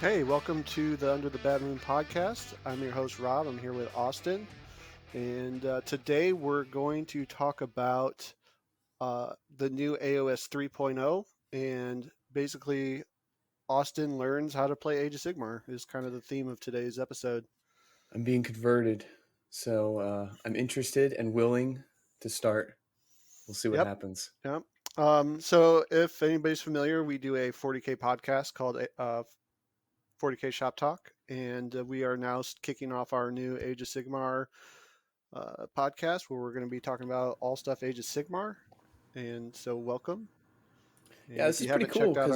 Hey, welcome to the Under the Bad Moon podcast. I'm your host, Rob. I'm here with Austin. And today we're going to talk about the new AoS 3.0. And basically, Austin learns how to play Age of Sigmar, is kind of the theme of today's episode. I'm being converted, so I'm interested and willing to start. We'll see what Yep. happens. Yep. So, if anybody's familiar, we do a 40K podcast called 40K Shop Talk. And we are now kicking off our new Age of Sigmar podcast where we're going to be talking about all stuff Age of Sigmar. And so, welcome. Yeah, And if this you is pretty haven't cool checked out our,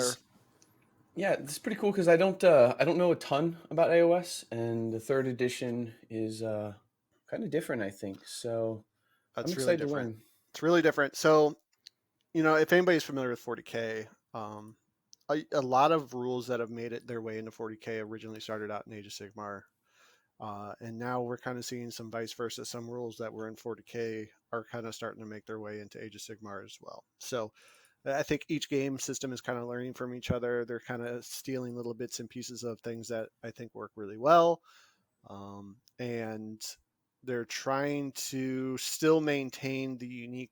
because I don't know a ton about AOS, and the third edition is kind of different, I think. So I'm that's really excited to different. learn. It's really different. So, if anybody's familiar with 40K, a lot of rules that have made it their way into 40K originally started out in Age of Sigmar. And now we're kind of seeing some vice versa. Some rules that were in 40K are kind of starting to make their way into Age of Sigmar as well. So, I think each game system is kind of learning from each other. They're kind of stealing little bits and pieces of things that I think work really well. And they're trying to still maintain the unique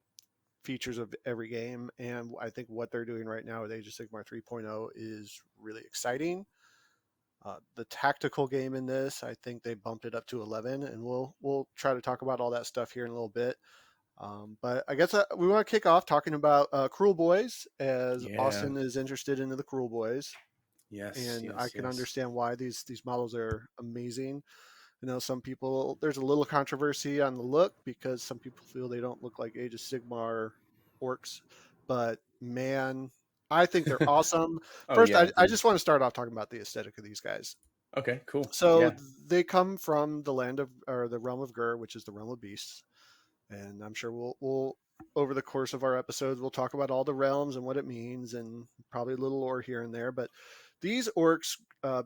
features of every game. And I think what they're doing right now with Age of Sigmar 3.0 is really exciting. The tactical game in this, I think they bumped it up to 11, and we'll try to talk about all that stuff here in a little bit. But I guess we want to kick off talking about Cruel Boys, as Yeah. Austin is interested in the Cruel Boys, Yes. and I Yes. can Yes. understand why these models are amazing. I know some people, there's a little controversy on the look because some people feel they don't look like Age of Sigmar orcs, but man, I think they're awesome. Oh First, yeah, I dude. just want to start off talking about the aesthetic of these guys. Okay. Cool. So Yeah. they come from the land of, or the realm of Gur, which is the realm of beasts, and I'm sure we'll over the course of our episodes we'll talk about all the realms and what it means, and probably a little lore here and there. But these orcs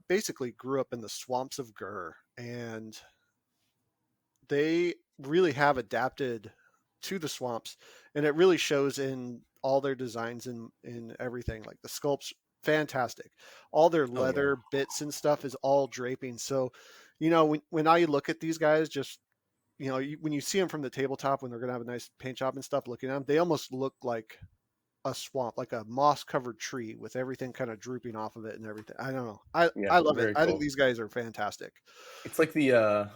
basically grew up in the swamps of Gur, and they really have adapted to the swamps, and it really shows in all their designs and in everything. Like the sculpts, fantastic. All their Oh yeah. leather bits and stuff is all draping. So, when I look at these guys, just when you see them from the tabletop, when they're gonna have a nice paint job and stuff, looking at them, they almost look like a swamp, like a moss covered tree with everything kind of drooping off of it and everything. I don't know. Yeah. I love it. Very I think cool. these guys are fantastic. It's like the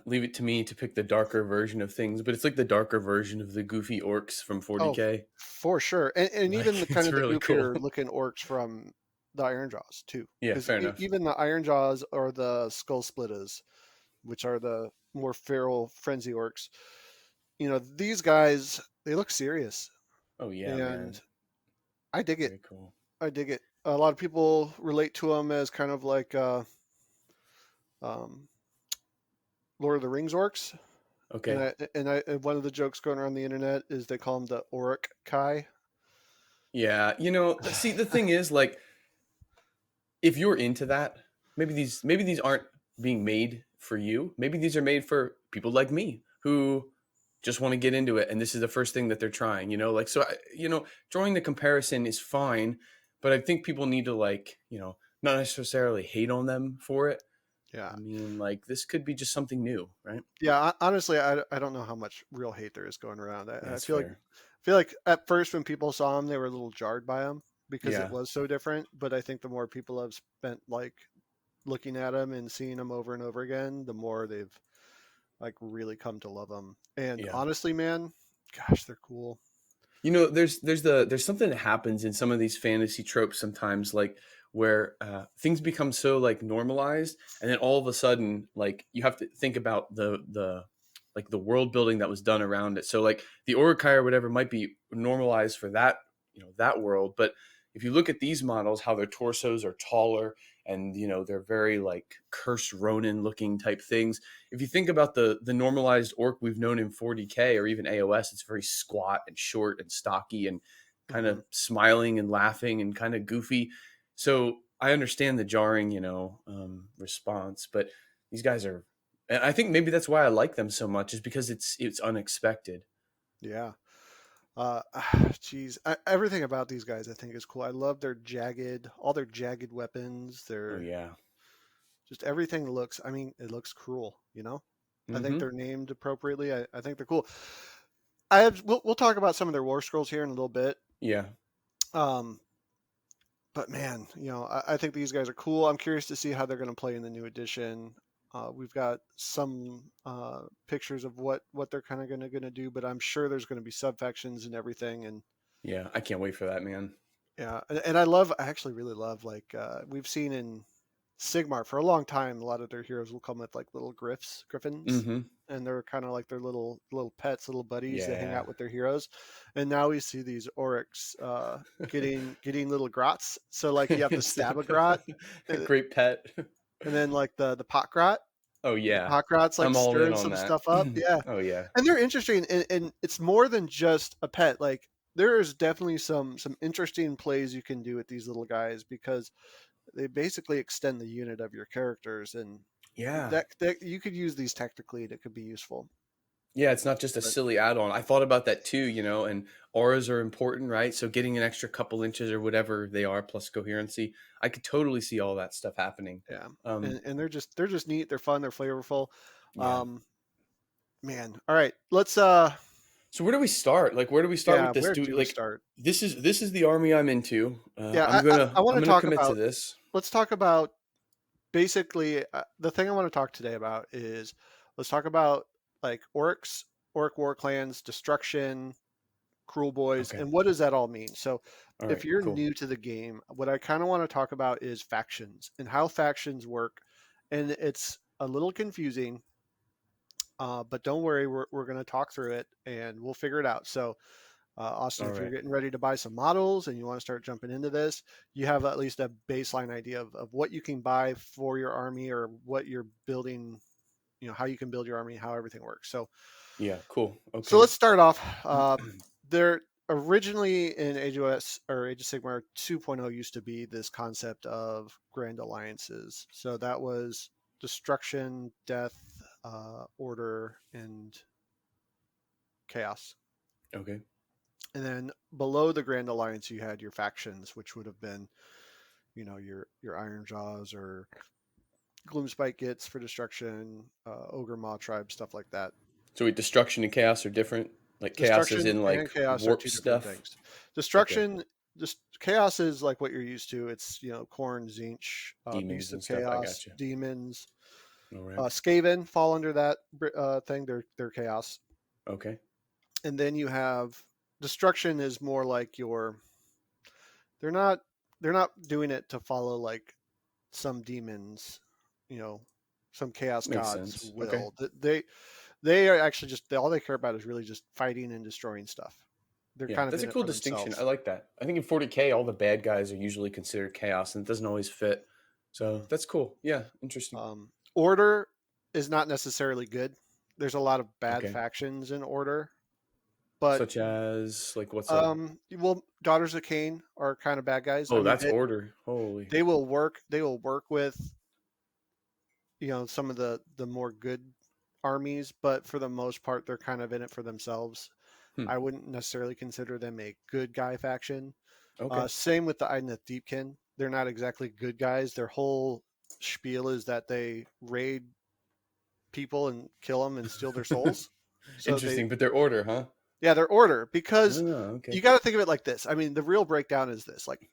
leave it to me to pick the darker version of things, but it's like the darker version of the goofy orcs from Oh, 40K. for sure, and even the Like kind it's of the really cool. goofier looking orcs from the Iron Jaws too, Yeah, because fair enough. even the Iron Jaws or the Skull Splitters, which are the more feral frenzy orcs, these guys, they look serious, Oh yeah, and man. I dig it. Very cool. I dig it. A lot of people relate to them as kind of like um, Lord of the Rings orcs, Okay. and one of the jokes going around the internet is they call them the Auric Kai. Yeah, see the thing is like if you're into that, maybe these aren't being made for you. Maybe these are made for people like me who just want to get into it and this is the first thing that they're trying, like so drawing the comparison is fine, but I think people need to not necessarily hate on them for it. Yeah. I mean, like this could be just something new, right? Yeah, honestly, I don't know how much real hate there is going around. I That's feel like fair. at first when people saw him, they were a little jarred by him because it Yeah. was so different. But I think the more people have spent like looking at him and seeing him over and over again, the more they've like really come to love him. And Yeah. honestly, man, gosh, they're cool. There's something that happens in some of these fantasy tropes sometimes, like where things become so like normalized, and then all of a sudden, like you have to think about the world building that was done around it. So like the Urukai or whatever might be normalized for that that world, but if you look at these models, how their torsos are taller and they're very like cursed Ronin looking type things. If you think about the normalized orc we've known in 40K or even AOS, it's very squat and short and stocky and kind Hmm. of smiling and laughing and kind of goofy. So I understand the jarring, response, but these guys are, and I think maybe that's why I like them so much is because it's unexpected. Yeah. Geez, everything about these guys I think is cool. I love their jagged, all their jagged weapons. Oh They're yeah. just everything looks. I mean, it looks cruel. You know, I think Mm-hmm. they're named appropriately. I think they're cool. I have. We'll talk about some of their war scrolls here in a little bit. Yeah. Um, but man, I think these guys are cool. I'm curious to see how they're going to play in the new edition. We've got some pictures of what they're kind of going to do, but I'm sure there's going to be sub factions and everything. And Yeah. I can't wait for that, man. yeah, and I actually really love like we've seen in Sigmar for a long time. A lot of their heroes will come with like little griffins, Mm-hmm. and they're kind of like their little pets, little buddies that hang Yeah. out with their heroes. And now we see these oryx getting little grots. So like you have to Instead stab a of grot, a and great pet. and then like the pot grot. Oh The yeah. pot grot's like I'm all in stirring on some that. stuff up. Yeah, Oh yeah. and they're interesting, and it's more than just a pet. Like there is definitely some interesting plays you can do with these little guys because they basically extend the unit of your characters, and Yeah. that you could use these technically, and it could be useful. Yeah, it's not just a But silly add-on. I thought about that too, and auras are important, right? So getting an extra couple inches or whatever they are plus coherency, I could totally see all that stuff happening. yeah, Um, and they're just neat. They're fun. They're flavorful. yeah. Um, man, all right, let's So where do we start? Like, where do we start yeah, with this? where Do we do we like start? this is the army I'm into. Yeah, I want I'm to gonna talk commit to about. this. Let's talk about basically the thing I want to talk today about is let's talk about like orc war clans, destruction, cruel boys, Okay. and what does that all mean? So All if right. you're Cool. new to the game, what I kind of want to talk about is factions and how factions work. And it's a little confusing, but don't worry, we're going to talk through it and we'll figure it out. So Austin, All if you're right. getting ready to buy some models and you want to start jumping into this, you have at least a baseline idea of what you can buy for your army or what you're building, how you can build your army, how everything works. Yeah. Cool. So Okay. let's start off. There originally in AOS or Age of Sigmar 2.0 used to be this concept of grand alliances. So that was destruction, death, order, and chaos. Okay. And then below the Grand Alliance, you had your factions, which would have been, your Iron Jaws or Gloomspite Gits for destruction, Ogre Maw tribe, stuff like that. So wait, destruction and chaos are different. Like chaos is Destruction in and like chaos are warp two different stuff. things. Okay. Destruction, just chaos is like what you're used to. It's Khorne, Zinch, Demons Beasts and of stuff. I Chaos, got you. demons, All right. Skaven fall under that thing. They're chaos, Okay. and then you have destruction is more like your. They're not they're not doing it to follow like some demons, you know, some chaos Makes gods sense. Okay. will. They are actually just all they care about is really just fighting and destroying stuff. They're Yeah, kind of that's a in it cool for distinction. I themselves. like that. I think in 40K, all the bad guys are usually considered chaos, and it doesn't always fit. So Mhm. that's cool. Yeah, interesting. Order is not necessarily good. There's a lot of bad Okay. factions in Order, but Such as like what's a well, Daughters of Cain are kind of bad guys. I oh mean, that's order. Holy. they will work. They will work with some of the more good armies, but for the most part, they're kind of in it for themselves. Hmm. I wouldn't necessarily consider them a good guy faction. Okay. Same with the Idoneth Deepkin. They're not exactly good guys. Their whole spiel is that they raid people and kill them and steal their souls. So Interesting, but their order, huh? yeah, they're order because Oh, you okay. got to think of it like this. I mean, the real breakdown is this: like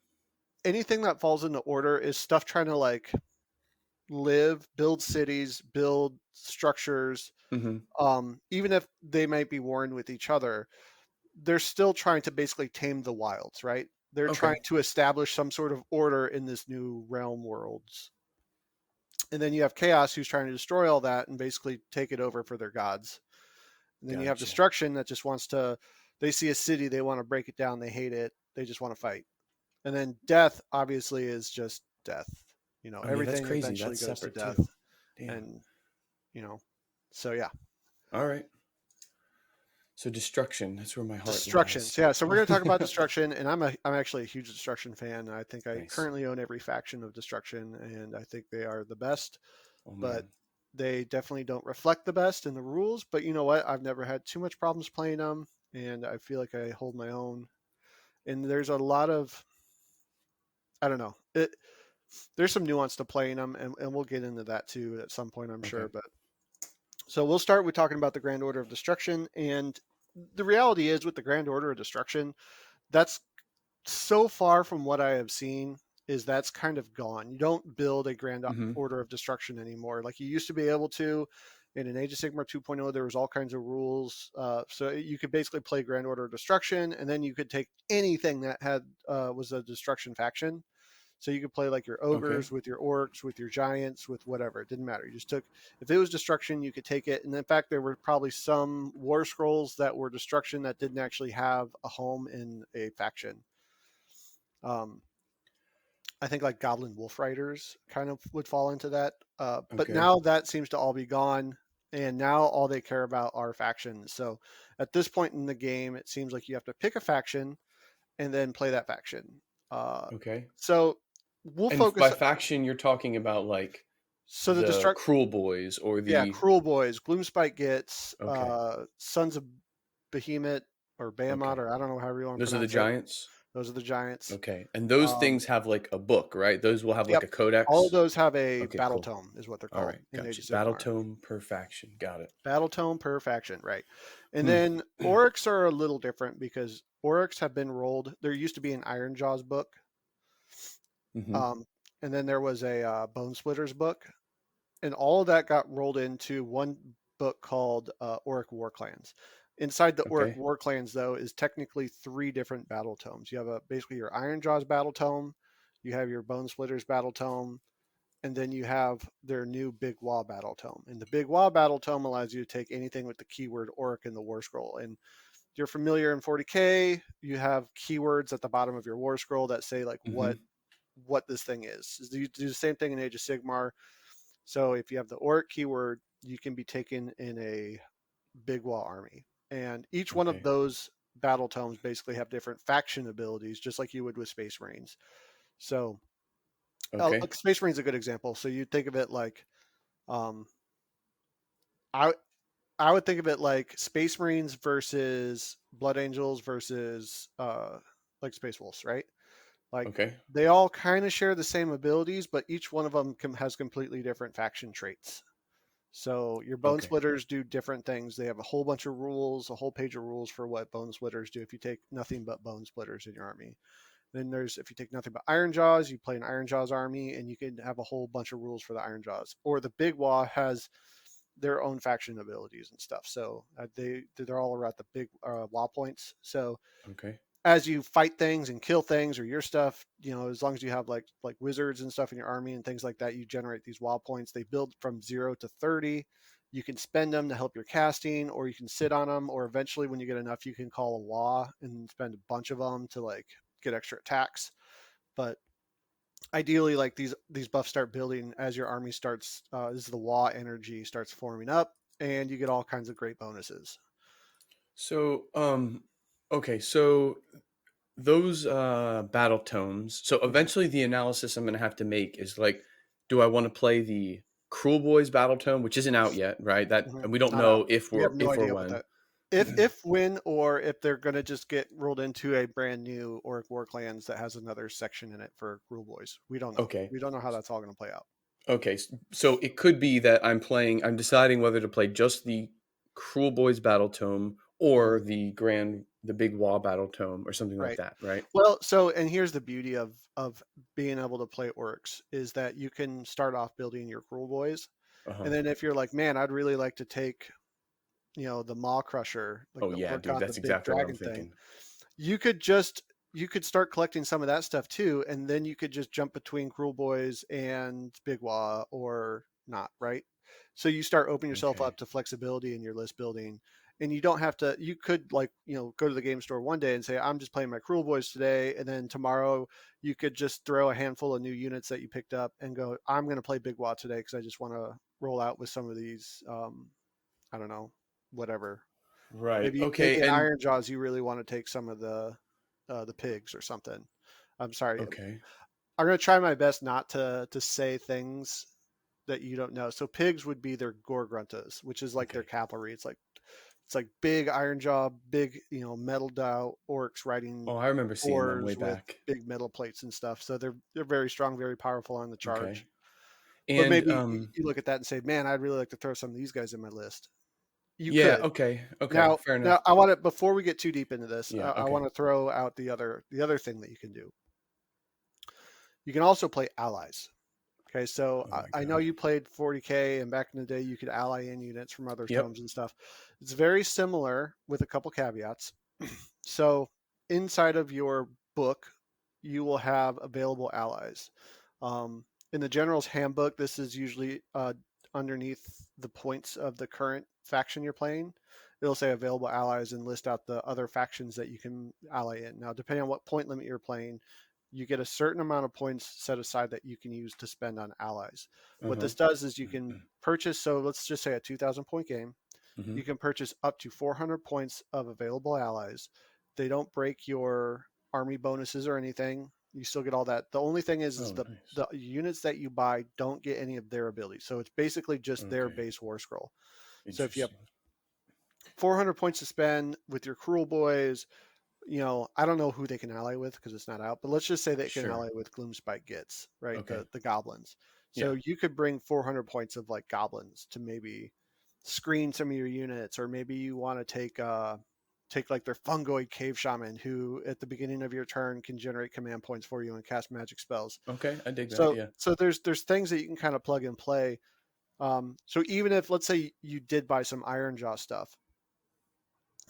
anything that falls into order is stuff trying to like live, build cities, build structures. Mm-hmm. Even if they might be warring with each other, they're still trying to basically tame the wilds, right? They're trying Okay. to establish some sort of order in this new realm worlds. And then you have Chaos who's trying to destroy all that and basically take it over for their gods. And then you have Gotcha. Destruction that just wants to, they see a city, they want to break it down, they hate it, they just want to fight. And then Death obviously is just death. Oh yeah, that's Everything crazy. eventually That's goes to separate death. too. Damn. And, you know, so yeah. All right. So destruction, that's where my heart Destructions, lies. yeah. So we're going to talk about Destruction, and I'm actually a huge Destruction fan. I think I Nice. currently own every faction of Destruction, and I think they are the best. Oh But man. they definitely don't reflect the best in the rules. But you know what? I've never had too much problems playing them. and I feel like I hold my own. And there's a lot of, I don't know, there's some nuance to playing them, and we'll get into that too at some point, I'm sure. Okay. But so we'll start with talking about the Grand Order of Destruction, and the reality is with the Grand Order of Destruction, that's so far from what I have seen is that's kind of gone. You don't build a Grand Mm-hmm. Order of Destruction anymore like you used to be able to. In an Age of Sigmar 2.0, there was all kinds of rules, so you could basically play Grand Order of Destruction, and then you could take anything that had was a destruction faction. So you could play like your Okay. ogres with your orcs, with your giants, with whatever. It didn't matter. You just took, if it was destruction, you could take it. And in fact, there were probably some war scrolls that were destruction that didn't actually have a home in a faction. Um, I think like Goblin Wolf Riders kind of would fall into that. But Okay. now that seems to all be gone. And now all they care about are factions. So at this point in the game, it seems like you have to pick a faction and then play that faction. Uh, Okay. so we'll And focus. by faction, you're talking about like So the the destruct, Cruel Boys or yeah, the. Cruel Boys, Gloomspite Gets, Okay. Sons of Behemoth or Behemoth, Okay. or I don't know however you want to Those are the pronounce it. giants. Those are the giants. Okay. And those Um, things have like a book, right? Those will have like yep. a All of codex. those have a Okay, battle cool. tome, is what they're All called right, in Age gotcha. of Battle Sigmar. tome per faction. Got it. Battle tome per faction, right? And Hmm. then Oryx are a little different because Oryx have been rolled. There used to be an Iron Jaws book, Hmm. um, and then there was a Bone Splitters book, and all of that got rolled into one book called Auric War Clans. Inside the Auric Okay. War Clans, though, is technically three different battle tomes. You have basically your Iron Jaws battle tome, you have your Bone Splitters battle tome, and then you have their new Big Wa battle tome. And the Big Wa battle tome allows you to take anything with the keyword Auric in the War Scroll. And if you're familiar in 40k, you have keywords at the bottom of your War Scroll that say like Hmm. what this thing is. You do the same thing in Age of Sigmar. So if you have the Auric keyword, you can be taken in a Big Wall army. And each one of Okay. those battle tomes basically have different faction abilities, just like you would with Space Marines. So Okay. Space Marines is a good example. So you think of it like, um, I I would think of it like Space Marines versus Blood Angels versus like Space Wolves, right? Like Okay. they all kind of share the same abilities, but each one of them has completely different faction traits. So your bone Okay. splitters do different things. They have a whole bunch of rules, a whole page of rules for what bone splitters do if you take nothing but bone splitters in your army. Then there's if you take nothing but Iron Jaws, you play an Iron Jaws army, and you can have a whole bunch of rules for the Iron Jaws. Or the Big Wa has their own faction abilities and stuff. So they're all around the big Wa points. So Okay. as you fight things and kill things or your stuff, as long as you have like wizards and stuff in your army and things like that, you generate these wall points. They build from 0 to 30. You can spend them to help your casting, or you can sit on them, or eventually when you get enough, you can call a law and spend a bunch of them to like get extra attacks. But ideally, like these buffs start building as your army starts, as the law energy starts forming up, and you get all kinds of great bonuses. So, okay. So those battle tomes. So Mm-hmm. eventually, the analysis I'm going to have to make is like, do I want to play the Cruel Boys battle tome, which isn't out yet, right? That Mhm. and we don't Not out. know if We have we're no if or idea what when. that if when or if they're gonna just get rolled into a brand new Orc War Clans that has another section in it for Rule Boys. We don't know. Okay. We don't know how that's all gonna play out. Okay, so it could be that I'm deciding whether to play just the Cruel Boys Battle Tome or Mhm. the Big Wall Battle Tome or something like Right. that, right? Well, so and here's the beauty of being able to play orcs is that you can start off building your Cruel Boys, Uh-huh. and then if you're like, man, I'd really like to take, the Maw Crusher, like Oh the yeah, Orc dude, God, the that's big exactly what I'm dragon thing. thinking. You could start collecting some of that stuff too, and then you could just jump between Cruel Boys and Big Wah or not, right? So you start opening yourself Okay. up to flexibility in your list building, and you don't have to. You could like go to the game store one day and say I'm just playing my Cruel Boys today, and then tomorrow you could just throw a handful of new units that you picked up and go I'm going to play Big Wah today because I just want to roll out with some of these. I don't know, whatever. Right. Maybe Okay. in And Iron Jaws you really want to take some of the pigs or something. I'm sorry. okay. I'm gonna try my best not to say things that you don't know. So pigs would be their gore gruntas, which is like their Okay. cavalry. It's like It's like big iron jaw, big, metalled out orcs riding Oh, I remember seeing them way boars with back. big metal plates and stuff. So they're very strong, very powerful on the Okay. charge. But And maybe you look at that and say, "Man, I'd really like to throw some of these guys in my list." You yeah, could. okay. Okay, Now, fair now enough. I want to before we get too deep into this, Yeah, I want okay. to throw out the other thing that you can do. You can also play allies. Okay, so Oh I, my I know god. you played 40K, and back in the day, you could ally in units from other Yep. tomes and stuff. It's very similar with a couple caveats. So inside of your book, you will have available allies. In the General's Handbook, this is usually underneath the points of the current faction you're playing. It'll say available allies and list out the other factions that you can ally in. Now, depending on what point limit you're playing, you get a certain amount of points set aside that you can use to spend on allies. What Uh-huh. this does is you can purchase, so let's just say a 2,000 point game, Mm-hmm. you can purchase up to 400 points of available allies. They don't break your army bonuses or anything. You still get all that. The only thing is Oh, the nice. the units that you buy don't get any of their abilities. So it's basically just their Okay. base war scroll. So if you have Interesting. 400 points to spend with your cruel boys, I don't know who they can ally with because it's not out, but let's just say they can Sure. ally with Gloomspite Gits, right? Okay. The goblins. Yeah. So you could bring 400 points of like goblins to maybe screen some of your units, or maybe you want to take like their fungoid cave shaman who at the beginning of your turn can generate command points for you and cast magic spells. Okay, I dig that. So Yeah. so there's things that you can kind of plug and play. So even if let's say you did buy some Iron Jaw stuff,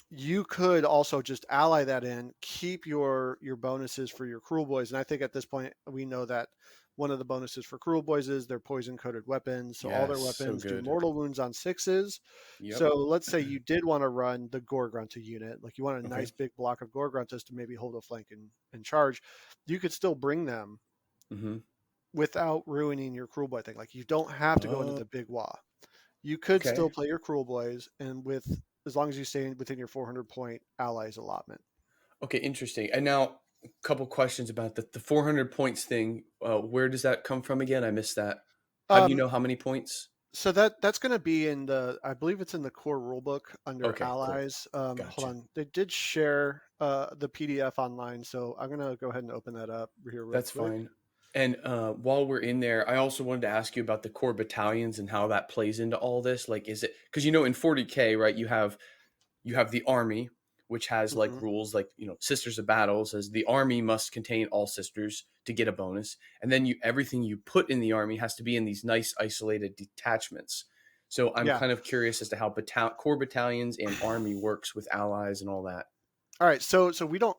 you could also just ally that in, keep your bonuses for your cruel boys. And I think at this point we know that one of the bonuses for cruel boys is their poison coated weapons. So all their Yes, so weapons do good. mortal wounds on sixes. Yep. So let's say you did want to run the Gore Grunta unit, like you want a Okay. nice big block of Gore Gruntas to maybe hold a flank and charge. You could still bring them Mm-hmm. without ruining your cruel boy thing. Like you don't have to go into Oh, the big wah. You could still okay. play your cruel boys, and with as long as you stay within your 400 point allies allotment. Okay, interesting. And now a couple questions about the 400 points thing. Where does that come from again? I missed that. How do you Um, know how many points? so that's going to be in I believe it's in the core rulebook under Okay, cool. allies. Hold Gotcha. on, they did share the PDF online, so I'm going to go ahead and open that up here real That's quick. fine. And while we're in there, I also wanted to ask you about the core battalions and how that plays into all this. Like, is it because in 40K, right? You have the army, which has Hmm. like rules like Sisters of Battle says the army must contain all sisters to get a bonus, and then everything you put in the army has to be in these nice isolated detachments. So I'm Yeah. kind of curious as to how core battalions and army works with allies and all that. All right. So we don't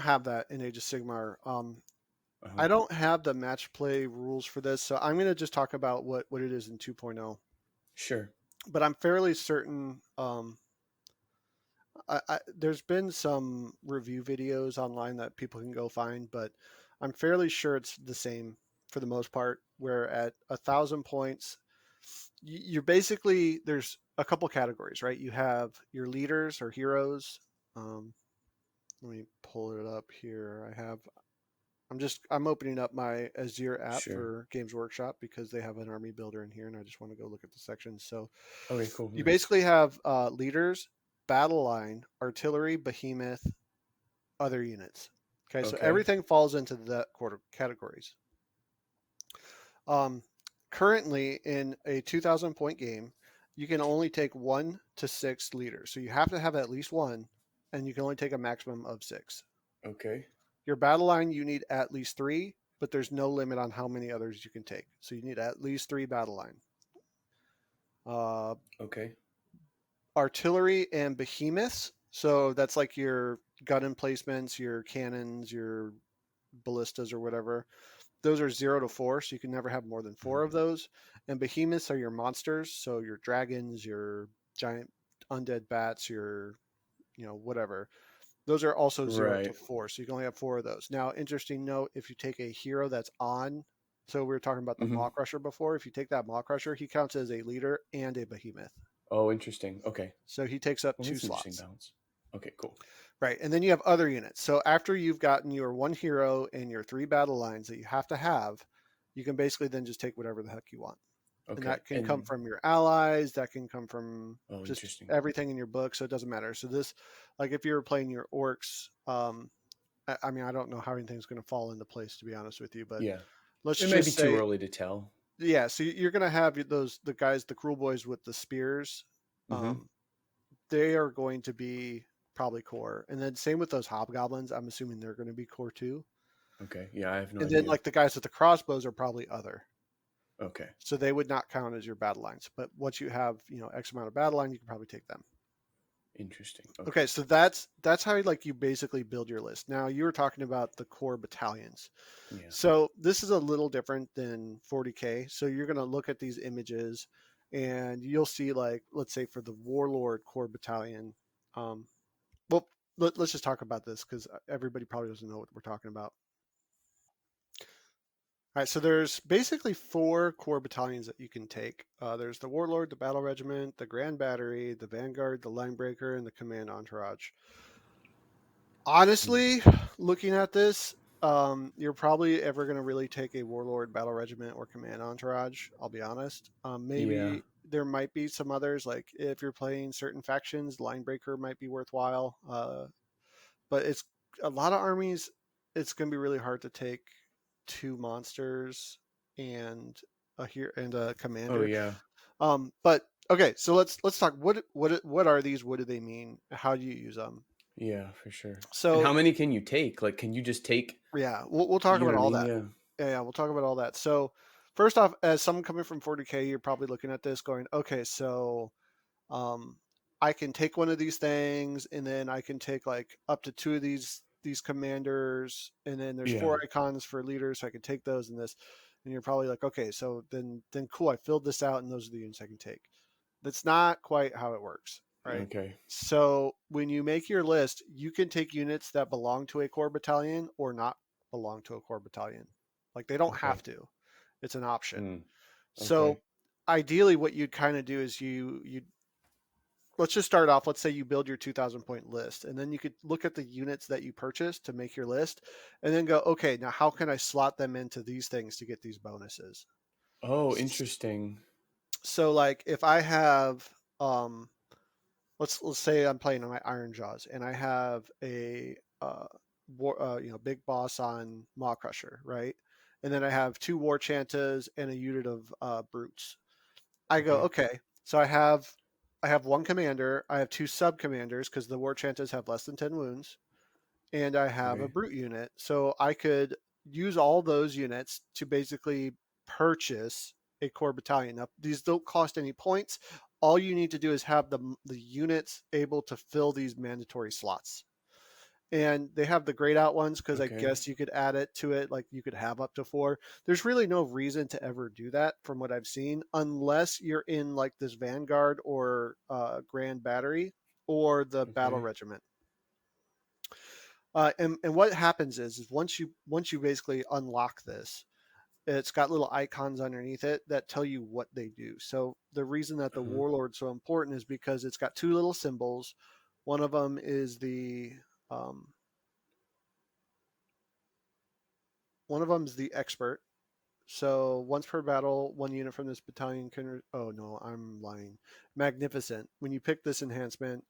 have that in Age of Sigmar. Uh-huh. I don't have the match play rules for this, so I'm going to just talk about what it is in 2.0. Sure. But I'm fairly certain. There's been some review videos online that people can go find, but I'm fairly sure it's the same for the most part. Where at 1,000 points, you're basically there's a couple categories, right? You have your leaders or heroes. Um, Let me pull it up here. I'm opening up my Azure app Sure. for Games Workshop because they have an army builder in here, and I just want to go look at the sections. So Okay, cool. you Yeah. basically have leaders, battle line, artillery, behemoth, other units. Okay, so Okay. everything falls into the quarter categories. Um, Currently, in a 2,000 point game, you can only take 1 to 6 leaders. So you have to have at least one, and you can only take a maximum of 6. Okay. Your battle line, you need at least 3, but there's no limit on how many others you can take. So you need at least 3 battle line. Uh, Okay. Artillery and behemoths. So that's like your gun emplacements, your cannons, your ballistas, or whatever. Those are 0 to 4, so you can never have more than 4 of Mhm. those. And behemoths are your monsters, so your dragons, your giant undead bats, your whatever. Those are also zero to Right. four, so you can only have 4 of those. Now, interesting note: if you take a hero that's on, so we were talking about the Hmm. Maw Crusher before. If you take that Maw Crusher, he counts as a leader and a behemoth, Oh, interesting. Okay. so he takes up Well, 2 that's an interesting slots. balance. Okay, cool. Right, and then you have other units. So after you've gotten your 1 hero and your 3 battle lines that you have, you can basically then just take whatever the heck you want. And Okay. that can come And from your allies, that can come from oh, just interesting. everything in your book, so it doesn't matter. So this, like if you're playing your orcs, I mean, I don't know how anything's going to fall into place, to be honest with you, but Yeah. let's It may be just too say, early to tell. yeah. So you're going to have the guys, the cruel boys with the spears. Mm-hmm. Um, they are going to be probably core, and then same with those hobgoblins. I'm assuming they're going to be core too. Okay. Yeah, I have no And then idea. like the guys with the crossbows are probably other. Okay. So they would not count as your battle lines. But once you have, X amount of battle line, you can probably take them. Interesting. Okay, Okay. so that's how like you basically build your list. Now you were talking about the core battalions. Yeah. So this is a little different than 40k. So you're going to look at these images and you'll see like let's say for the warlord core battalion. Um, well, let's just talk about this because everybody probably doesn't know what we're talking about. All right, so there's basically four core battalions that you can take. There's the Warlord, the Battle Regiment, the Grand Battery, the Vanguard, the Linebreaker, and the Command Entourage. Mm. Honestly, looking at this, you're probably ever going to really take a Warlord, Battle Regiment, or Command Entourage. I'll be honest. Yeah. Maybe there might be some others, like if you're playing certain factions, Linebreaker might be worthwhile. But it's a lot of armies. It's going to be really hard to take two monsters and a Oh, commander. yeah. But okay, so let's talk. What are these? What do they mean? How do you use them? Yeah, for sure. And So how many can you take? Like, can you just take, yeah, we'll talk you know about what I all mean? that. Yeah. Yeah, we'll talk about all that. So first off, as someone coming from 40k, you're probably looking at this going, okay, so um, I can take one of these things, and then I can take like up to two of these commanders, and then there's Yeah. four icons for leaders, so I can take those and this. And you're probably like, okay, so then cool, I filled this out, and those are the units I can take. That's not quite how it works, right? Okay. So when you make your list, you can take units that belong to a core battalion or not belong to a core battalion. Like they don't have Okay. to. It's an option. Mm. So Okay. ideally what you'd kind of do is you let's just start off. Let's say you build your 2,000 point list, and then you could look at the units that you purchased to make your list, and then go, okay, now how can I slot them into these things to get these bonuses? Oh, interesting. So, like, if I have, um, let's say I'm playing on my Iron Jaws, and I have a big boss on Maw Crusher, right? And then I have two War Chantas and a unit of brutes. I go, Okay. okay, so I have one commander, I have two sub commanders because the war chances have less than 10 wounds, and I have a Okay. brute unit. So I could use all those units to basically purchase a core battalion. Now these don't cost any points. All you need to do is have the units able to fill these mandatory slots, and they have the grayed out ones because I Okay. guess you could add it to it, like you could have up to four. There's really no reason to ever do that from what I've seen, unless you're in like this Vanguard or Grand Battery or the Battle Okay. Regiment. And what happens is once you basically unlock this, it's got little icons underneath it that tell you what they do. So the reason that the Uh-huh. Warlord's so important is because it's got two little symbols. One of them is um, the expert. So once per battle, one unit from this battalion can. Oh no, I'm lying. Magnificent. When you pick this enhancement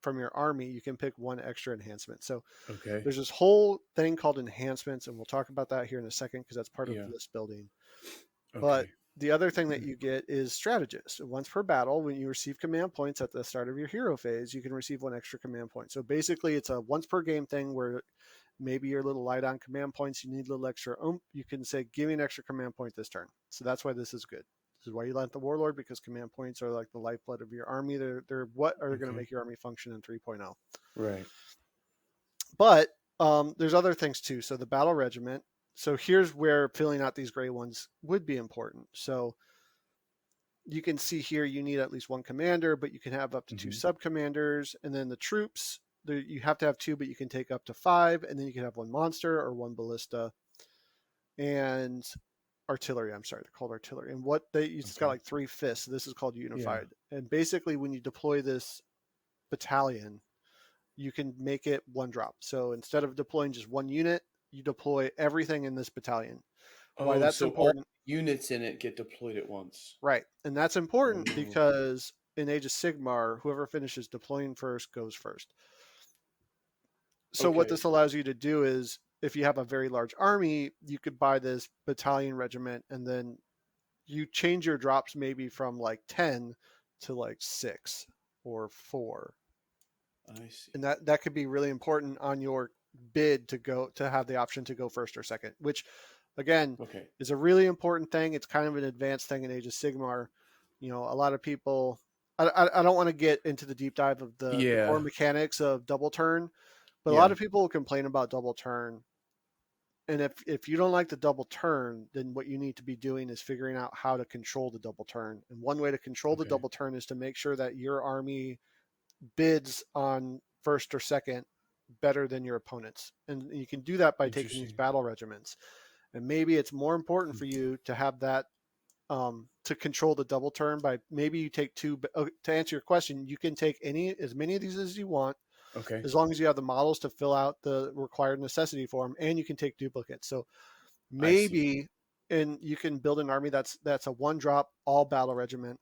from your army, you can pick one extra enhancement. So Okay. there's this whole thing called enhancements, and we'll talk about that here in a second because that's part of Yeah. list building. But Okay. the other thing that you get is strategist. Once per battle, when you receive command points at the start of your hero phase, you can receive one extra command point. So basically, it's a once per game thing where maybe you're a little light on command points, you need a little extra you can say, give me an extra command point this turn. So that's why this is good. This is why you let the warlord, because command points are like the lifeblood of your army. They're what are going to Okay. make your army function in 3.0. Right. But there's other things too. So the battle regiment. So here's where filling out these gray ones would be important. So you can see here you need at least one commander, but you can have up to two Mm-hmm. sub commanders. And then the troops, you have to have two, but you can take up to five. And then you can have one monster or one ballista and artillery. I'm sorry, they're called artillery. And what they it's got Okay. like three fists. So this is called Yeah. unified. And basically, when you deploy this battalion, you can make it one drop. So instead of deploying just one unit, you deploy everything in this battalion. Why Oh, that's so all important, units in it get deployed at once. right? And that's important Oh, because in Age of Sigmar, whoever finishes deploying first goes first. So what okay. this allows you to do is, if you have a very large army, you could buy this battalion regiment, and then you change your drops maybe from like 10 to like 6 or 4, I see. and that could be really important on your bid to go to have the option to go first or second, which again Okay. is a really important thing. It's kind of an advanced thing in Age of Sigmar. A lot of people, I don't want to get into the deep dive of the core Yeah. mechanics of double turn, but a lot Yeah. of people complain about double turn. And if you don't like the double turn, then what you need to be doing is figuring out how to control the double turn. And one way to control the Okay. double turn is to make sure that your army bids on first or second better than your opponents. And you can do that by taking these Interesting. battle regiments. And maybe it's more important Hmm. for you to have that, to control the double turn by maybe you take two. To answer your question, you can take as many of these as you want, Okay. as long as you have the models to fill out the required necessity for them, and you can take duplicates. So I see. maybe, and you can build an army that's a one drop all battle regiment.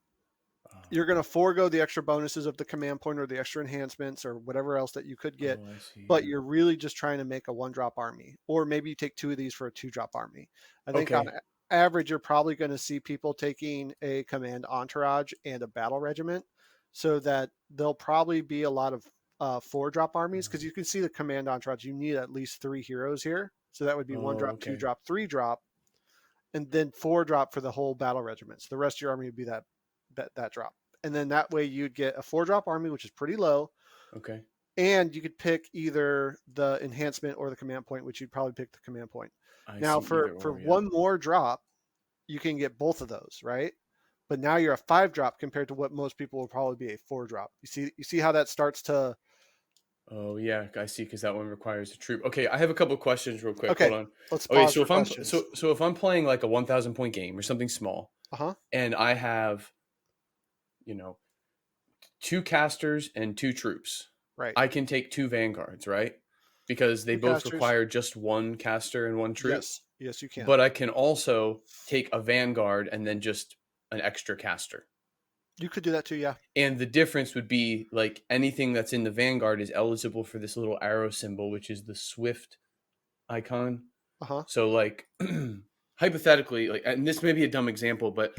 You're going to forego the extra bonuses of the command point or the extra enhancements or whatever else that you could get, Oh, I see. but Yeah. you're really just trying to make a one drop army. Or maybe you take two of these for a two drop army. I think on Okay. average, you're probably going to see people taking a command entourage and a battle regiment, so that there'll probably be a lot of four drop armies, because you can see the command entourage. You need at least three heroes here. So that would be one Oh, drop, two okay. drop, three drop, and then four drop for the whole battle regiments. The rest of your army would be that drop, and then that way you'd get a four drop army, which is pretty low, Okay. and you could pick either the enhancement or the command point, which you'd probably pick the command point. I Now see. for Either for or. Yeah. one more drop, you can get both of those, right? But now you're a five drop compared to what most people will probably be a four drop. You see how that starts to. Oh, yeah. I see. Because that one requires a troop. Okay. I have a couple questions, real quick. Hold Okay, on. let's Okay. pause So for if I'm questions. if I'm playing like a 1,000 point game or something small, Uh-huh. and I have you know two casters and two troops, Right. I can take two vanguards, right? Because they Two both casters. require just one caster and one troop. Yes, you can. But I can also take a vanguard and then just an extra caster. You could do that too, yeah. And the difference would be like anything that's in the vanguard is eligible for this little arrow symbol, which is the swift icon. Uh-huh. So like hypothetically, like, and this may be a dumb example, but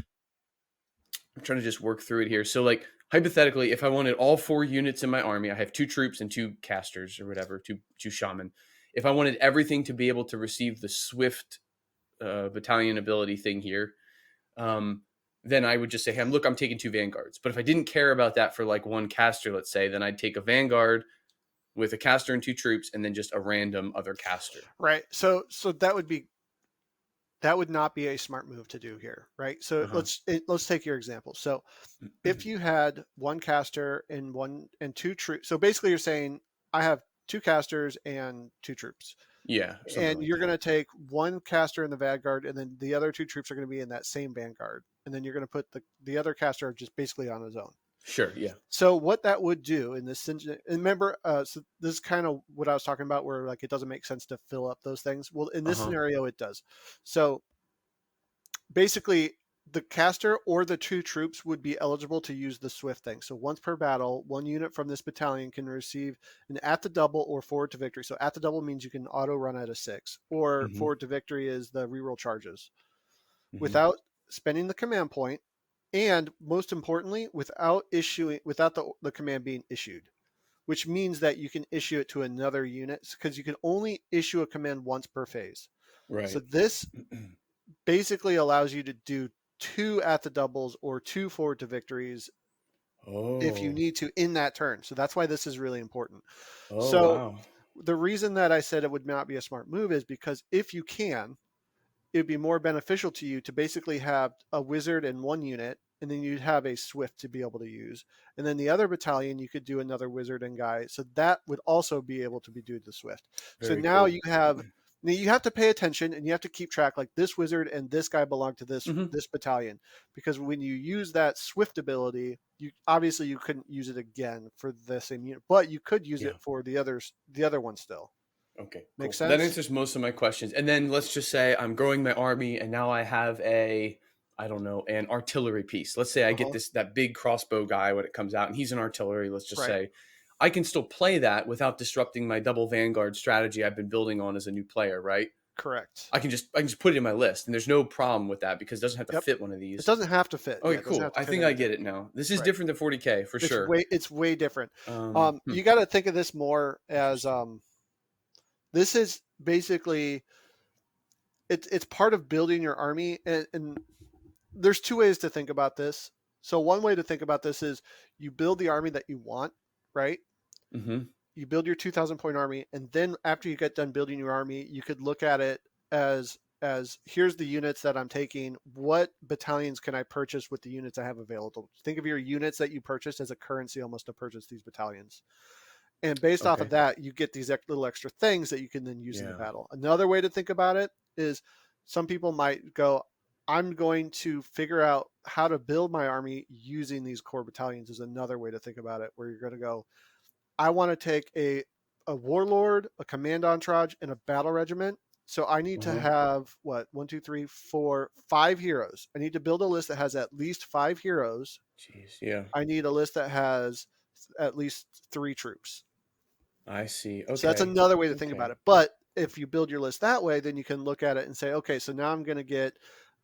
I'm trying to just work through it here. So like hypothetically, if I wanted all four units in my army, I have two troops and two casters or whatever, two shaman. If I wanted everything to be able to receive the swift battalion ability thing here, um, then I would just say, hey, look, I'm taking two vanguards. But if I didn't care about that for like one caster, let's say, then I'd take a vanguard with a caster and two troops, and then just a random other caster. Right. So that would not be a smart move to do here, right? So Uh huh. let's take your example. So if you had one caster and one and two troops, so basically you're saying I have two casters and two troops, Yeah, something and like you're going that. to take one caster in the vanguard, and then the other two troops are going to be in that same vanguard, and then you're going to put the other caster just basically on his own. Sure. Yeah. So what that would do in this, and remember, so this is kind of what I was talking about, where like it doesn't make sense to fill up those things. Well, in Uh this huh. scenario, it does. So basically, the caster or the two troops would be eligible to use the swift thing. So once per battle, one unit from this battalion can receive an at the double or forward to victory. So at the double means you can auto run at a 6, or Mm-hmm. forward to victory is the reroll charges Mm-hmm. without spending the command point, and most importantly, without the command being issued, which means that you can issue it to another unit, because you can only issue a command once per phase. So Right. this basically allows you to do two at the doubles or two forward to victories if you Oh. need to in that turn. So that's why this is really important. Oh So wow. the reason that I said it would not be a smart move is because if you can, it'd be more beneficial to you to basically have a wizard in one unit, and then you'd have a swift to be able to use, and then the other battalion you could do another wizard and guy, so that would also be able to be do the swift. So Very now cool. you have to pay attention, and you have to keep track, like this wizard and this guy belong to this Mm-hmm. this battalion, because when you use that swift ability, you obviously you couldn't use it again for the same unit, but you could use Yeah. it for the other one still. Okay, Make cool. That sense? answers most of my questions. And then let's just say I'm growing my army and now I have a, I don't know, an artillery piece. Let's say I get Uh-huh. that big crossbow guy when it comes out and he's an artillery, let's just Right. say. I can still play that without disrupting my double vanguard strategy I've been building on as a new player, right? Correct. I can just put it in my list and there's no problem with that because it doesn't have to Yep. fit one of It these. doesn't have to fit. Yeah, Okay, it doesn't cool. have to I fit think I everything. get it now. This is Right. different than 40K for sure. It's way different. Hmm. You got to think of this more as Interesting. this is basically it's part of building your army, and there's two ways to think about this. So one way to think about this is you build the army that you want, right? Hmm. You build your 2,000 point army, and then after you get done building your army, you could look at it as here's the units that I'm taking. What battalions can I purchase with the units I have available? Think of your units that you purchased as a currency almost to purchase these battalions. And based off of Okay. that, you get these little extra things that you can then use in the Yeah. battle. Another way to think about it is some people might go, I'm going to figure out how to build my army using these core battalions, is another way to think about it, where you're going to go, I want to take a warlord, a command entourage, and a battle regiment. So I need to Uh-huh. have what, one, two, three, four, five heroes. I need to build a list that has at least five heroes. Jeez. Yeah. I need a list that has at least three troops. I see. So that's Okay. another way to think about Okay. it. But if you build your list that way, then you can look at it and say, okay, so now I'm going to get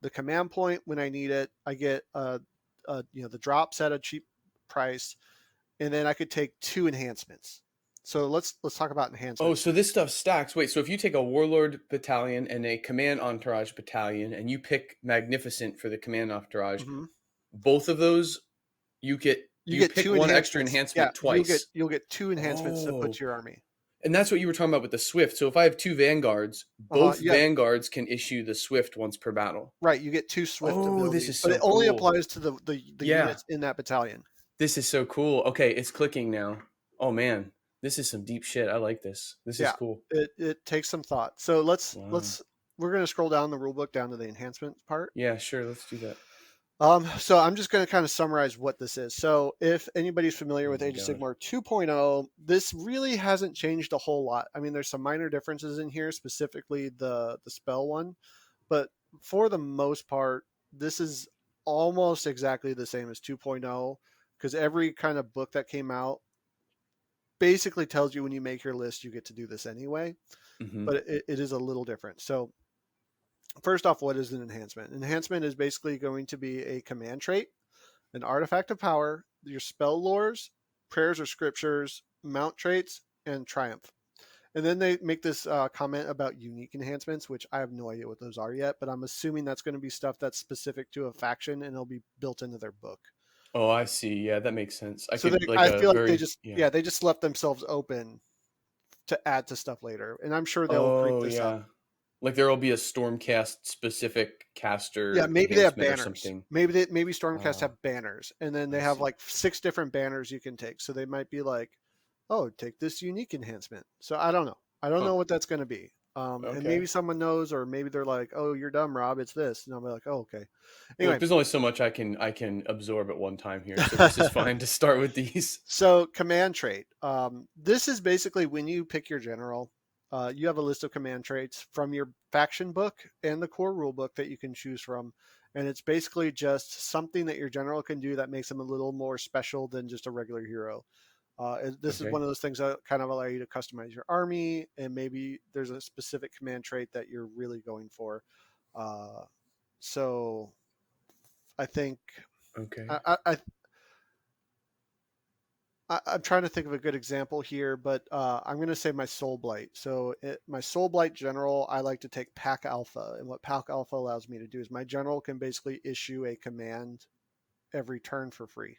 the command point when I need it. I get the drops at a cheap price, and then I could take two enhancements. So let's talk about Oh, enhancements. so this stuff stacks. Wait, so if you take a warlord battalion and a command entourage battalion and you pick magnificent for the command entourage, Hmm. both of those You you get pick two one extra enhancements. Yeah, enhancement twice. you'll get two enhancements to put Oh. to your army. And that's what you were talking about with the Swift. So if I have two vanguards, both Yeah, vanguards can issue the Swift once per battle. right. You get two swift Oh, this abilities, is but so it only cool. applies to the Yeah, units in that battalion. this is so cool. Okay, it's clicking now. Oh man, this is some deep shit. I like this. This is Yeah, cool. it takes some thought. So Wow. we're going to scroll down the rule book down to the enhancement part. Yeah, sure. Let's do that. So I'm just going to kind of summarize what this is. So if anybody's familiar Oh with my Age of god. Sigmar 2.0, this really hasn't changed a whole lot. I mean, there's some minor differences in here, specifically the spell one, but for the most part, this is almost exactly the same as 2.0, because every kind of book that came out basically tells you when you make your list, you get to do this anyway, Mm-hmm. but it is a little different. So first off, what is an enhancement? Enhancement is basically going to be a command trait, an artifact of power, your spell lores, prayers or scriptures, mount traits, and triumph. And then they make this comment about unique enhancements, which I have no idea what those are yet, but I'm assuming that's going to be stuff that's specific to a faction and it'll be built into their book. Oh, I see. Yeah, that makes sense. I So could like I a feel like very yeah. they just left themselves open to add to stuff later, and I'm sure they'll creep Oh this up. yeah. Like there will be a Stormcast specific Yeah, caster maybe they have enhancement or banners. something. Maybe Stormcast Ah, have banners, and then they I have see. like six different banners you can take. So they might be like, "Oh, take this unique enhancement." So I don't know. I don't Huh. know what that's going to be. And maybe Okay. someone knows, or maybe they're like, "Oh, you're dumb, Rob. It's this," and I'll be like, "Oh, okay." Look, Anyway, there's only so much I can absorb at one time here, so this is fine to start with these. so command trait. This is basically when you pick your general. You have a list of command traits from your faction book and the core rule book that you can choose from, and it's basically just something that your general can do that makes them a little more special than just a regular hero. This is Okay. one of those things that kind of allow you to customize your army, and maybe there's a specific command trait that you're really going for. Uh, so I think Okay. I I'm trying to think of a good example here, but I'm going to say my Soul Blight. So my Soul Blight general, I like to take Pack Alpha, and what Pack Alpha allows me to do is my general can basically issue a command every turn for free.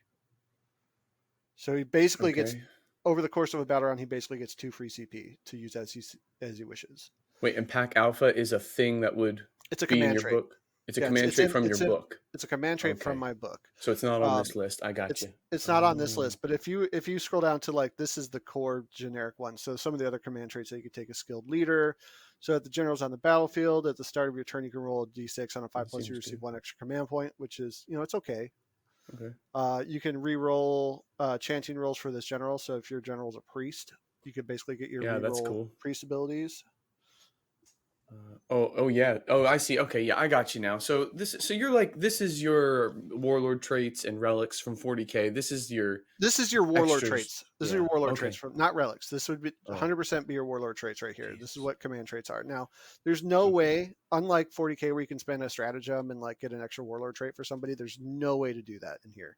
So he basically gets, Okay. over the course of a battle round, he basically gets two free CP to use as he wishes. Wait, and Pack Alpha is a thing that would It's a be in command your trait. book. It's a command trait from your It's in book. it's a command trait from Okay. my book. So it's not on Um, this list. I got you. it's not on this Oh. list, but if you scroll down to like, this is the core generic one. So some of the other command traits that you could take, a skilled leader. So at the general's on the battlefield, at the start of your turn, you can roll a d6 on a five That plus. You seems receive good. one extra command point, which is, it's okay. Okay. You can re-roll chanting rolls for this general. So if your general's a priest, You could basically get your Yeah, that's reroll cool. priest abilities. Oh yeah. Oh, I see. Okay, yeah, I got you now. So you're like, this is your warlord traits and relics from 40K. This is your This is your warlord extras. traits. This is your Yeah. warlord traits Okay. from not relics. This would be Oh, 100% be your warlord traits right here. This is Jesus. what command traits are. Now, there's no Okay. way, unlike 40K where you can spend a stratagem and like get an extra warlord trait for somebody, there's no way to do that in here.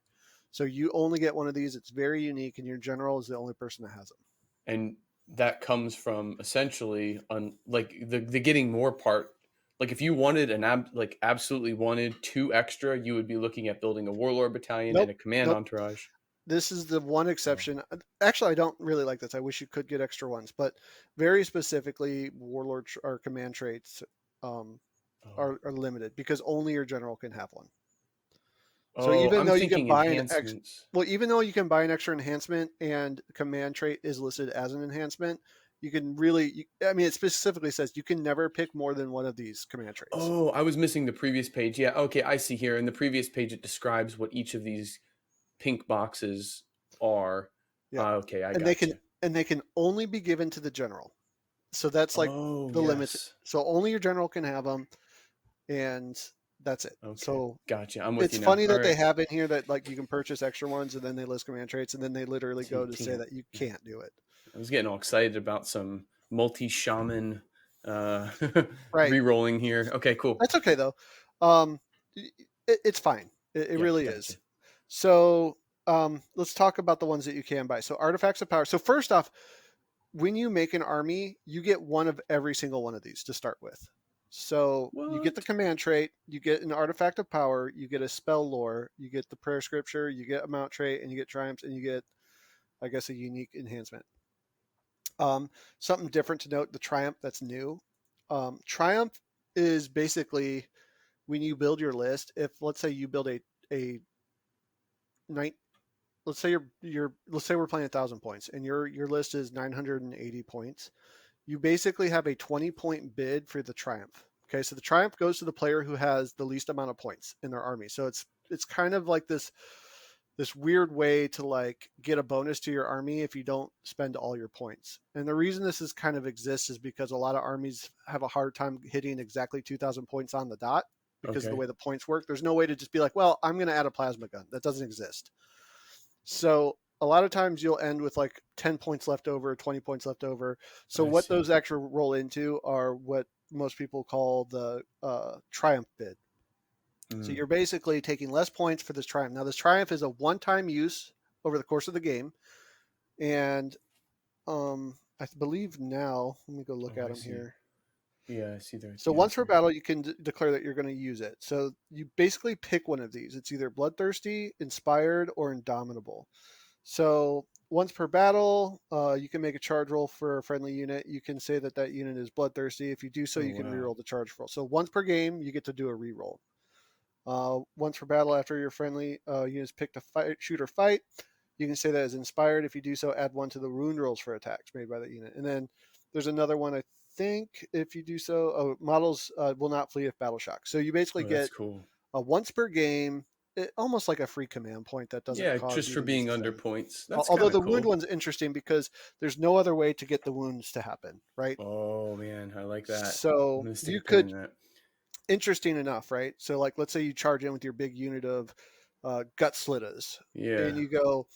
So you only get one of these. It's very unique, and your general is the only person that has them. And that comes from essentially on like the getting more part. Like if you wanted like absolutely wanted two extra, you would be looking at building a warlord battalion and Nope, a command nope. entourage. This is the one Oh, exception. Actually, I don't really like this. I wish you could get extra ones, but very specifically, warlord or command traits um, oh, are limited because only your general can have one. So oh! even I'm though you can thinking buy enhancements. even though you can buy an extra enhancement and command trait is listed as an enhancement, you can really, I mean, it specifically says you can never pick more than one of these command traits. Oh, I was missing the previous page. Yeah, okay, I see here. In the previous page, it describes what each of these pink boxes are. Yep. Okay, I And they can gotcha. only be given to the general. So that's like Oh, the limit. yes. So only your general can have them, and that's it. Okay, So gotcha. I'm with it's you now. funny All that they right. have in here that like you can purchase extra ones and then they list command traits and then they literally So go you to say can't. that you Yeah. can't do it. I was getting all excited about some multi shaman uh, Right. re-rolling here. Okay, cool. That's okay though. Um, it's fine. It Yeah, really gotcha. is. So let's talk about the ones that you can buy. So artifacts of power. So first off, when you make an army, you get one of every single one of these to start with. So you get the What? command trait, you get an artifact of power, you get a spell lore, you get the prayer scripture, you get a mount trait, and you get triumphs, and you get, I guess, a unique enhancement. Something different to note: the triumph that's new. Triumph is basically when you build your list. If let's say you build a night, let's say let's say we're playing 1,000 points, and your list is 980 points. You basically have a 20-point bid for the triumph. Okay, so the triumph goes to the player who has the least amount of points in their army. So it's kind of like this weird way to like get a bonus to your army if you don't spend all your points. And the reason this is kind of exists is because a lot of armies have a hard time hitting exactly 2,000 points on the dot because of the Okay, way the points work. There's no way to just be like, well, I'm going to add a plasma gun. That doesn't exist. So a lot of times you'll end with like 10 points left over, 20 points left over. So I what see. those actually roll into are what most people call the triumph bid. So Mm, you're basically taking less points for this triumph. Now this triumph is a one-time use over the course of the game, and I believe now, let me go look oh, at I them see. here. Yeah, I see there at So the end once per here. battle, you can declare that you're going to use it. So you basically pick one of these. It's either bloodthirsty, inspired, or indomitable. So once per battle, you can make a charge roll for a friendly unit. You can say that that unit is bloodthirsty. If you do so, Oh, you can wow. reroll the charge roll. So once per game, you get to do a reroll. Once per battle, after your friendly units pick to fight, shoot, or fight, you can say that is inspired. If you do so, add one to the wound rolls for attacks made by that unit. And then there's another one, I think, if you do so, models will not flee if battle shock. So you basically Oh, that's get cool. a once per game, almost like a free command point that doesn't Yeah, cause just you for to use being a under thing. points. That's Although kind of the wound cool. one's interesting because there's no other way to get the wounds to happen, right? Oh, man, I like that. I'm So going to stick a you pin could, in that. interesting enough, right? So like, let's say you charge in with your big unit of gut slittas, and Yeah. you go,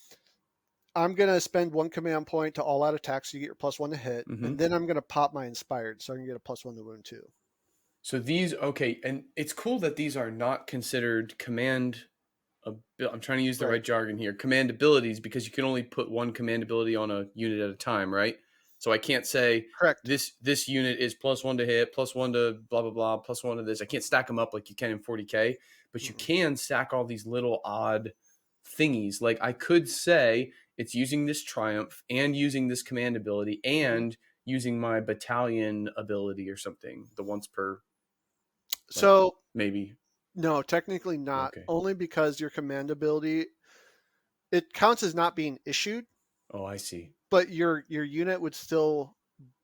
I'm gonna spend one command point to all out attacks, so you get your plus one to hit, Mm-hmm. and then I'm gonna pop my inspired, so I can get a plus one to wound too. So these, okay, and it's cool that these are not considered I'm trying to use the Right. right jargon here. Command abilities, because you can only put one command ability on a unit at a time, right? So I can't say Correct. this unit is plus one to hit, plus one to blah blah blah, plus one to this. I can't stack them up like you can in 40K, but you Mm-mm. can stack all these little odd thingies. Like I could say it's using this triumph and using this command ability Mm-hmm. and using my battalion ability or something. The once per, like, So maybe. no, technically not. Okay. Only because your command ability, it counts as not being issued, Oh, I see. but your unit would still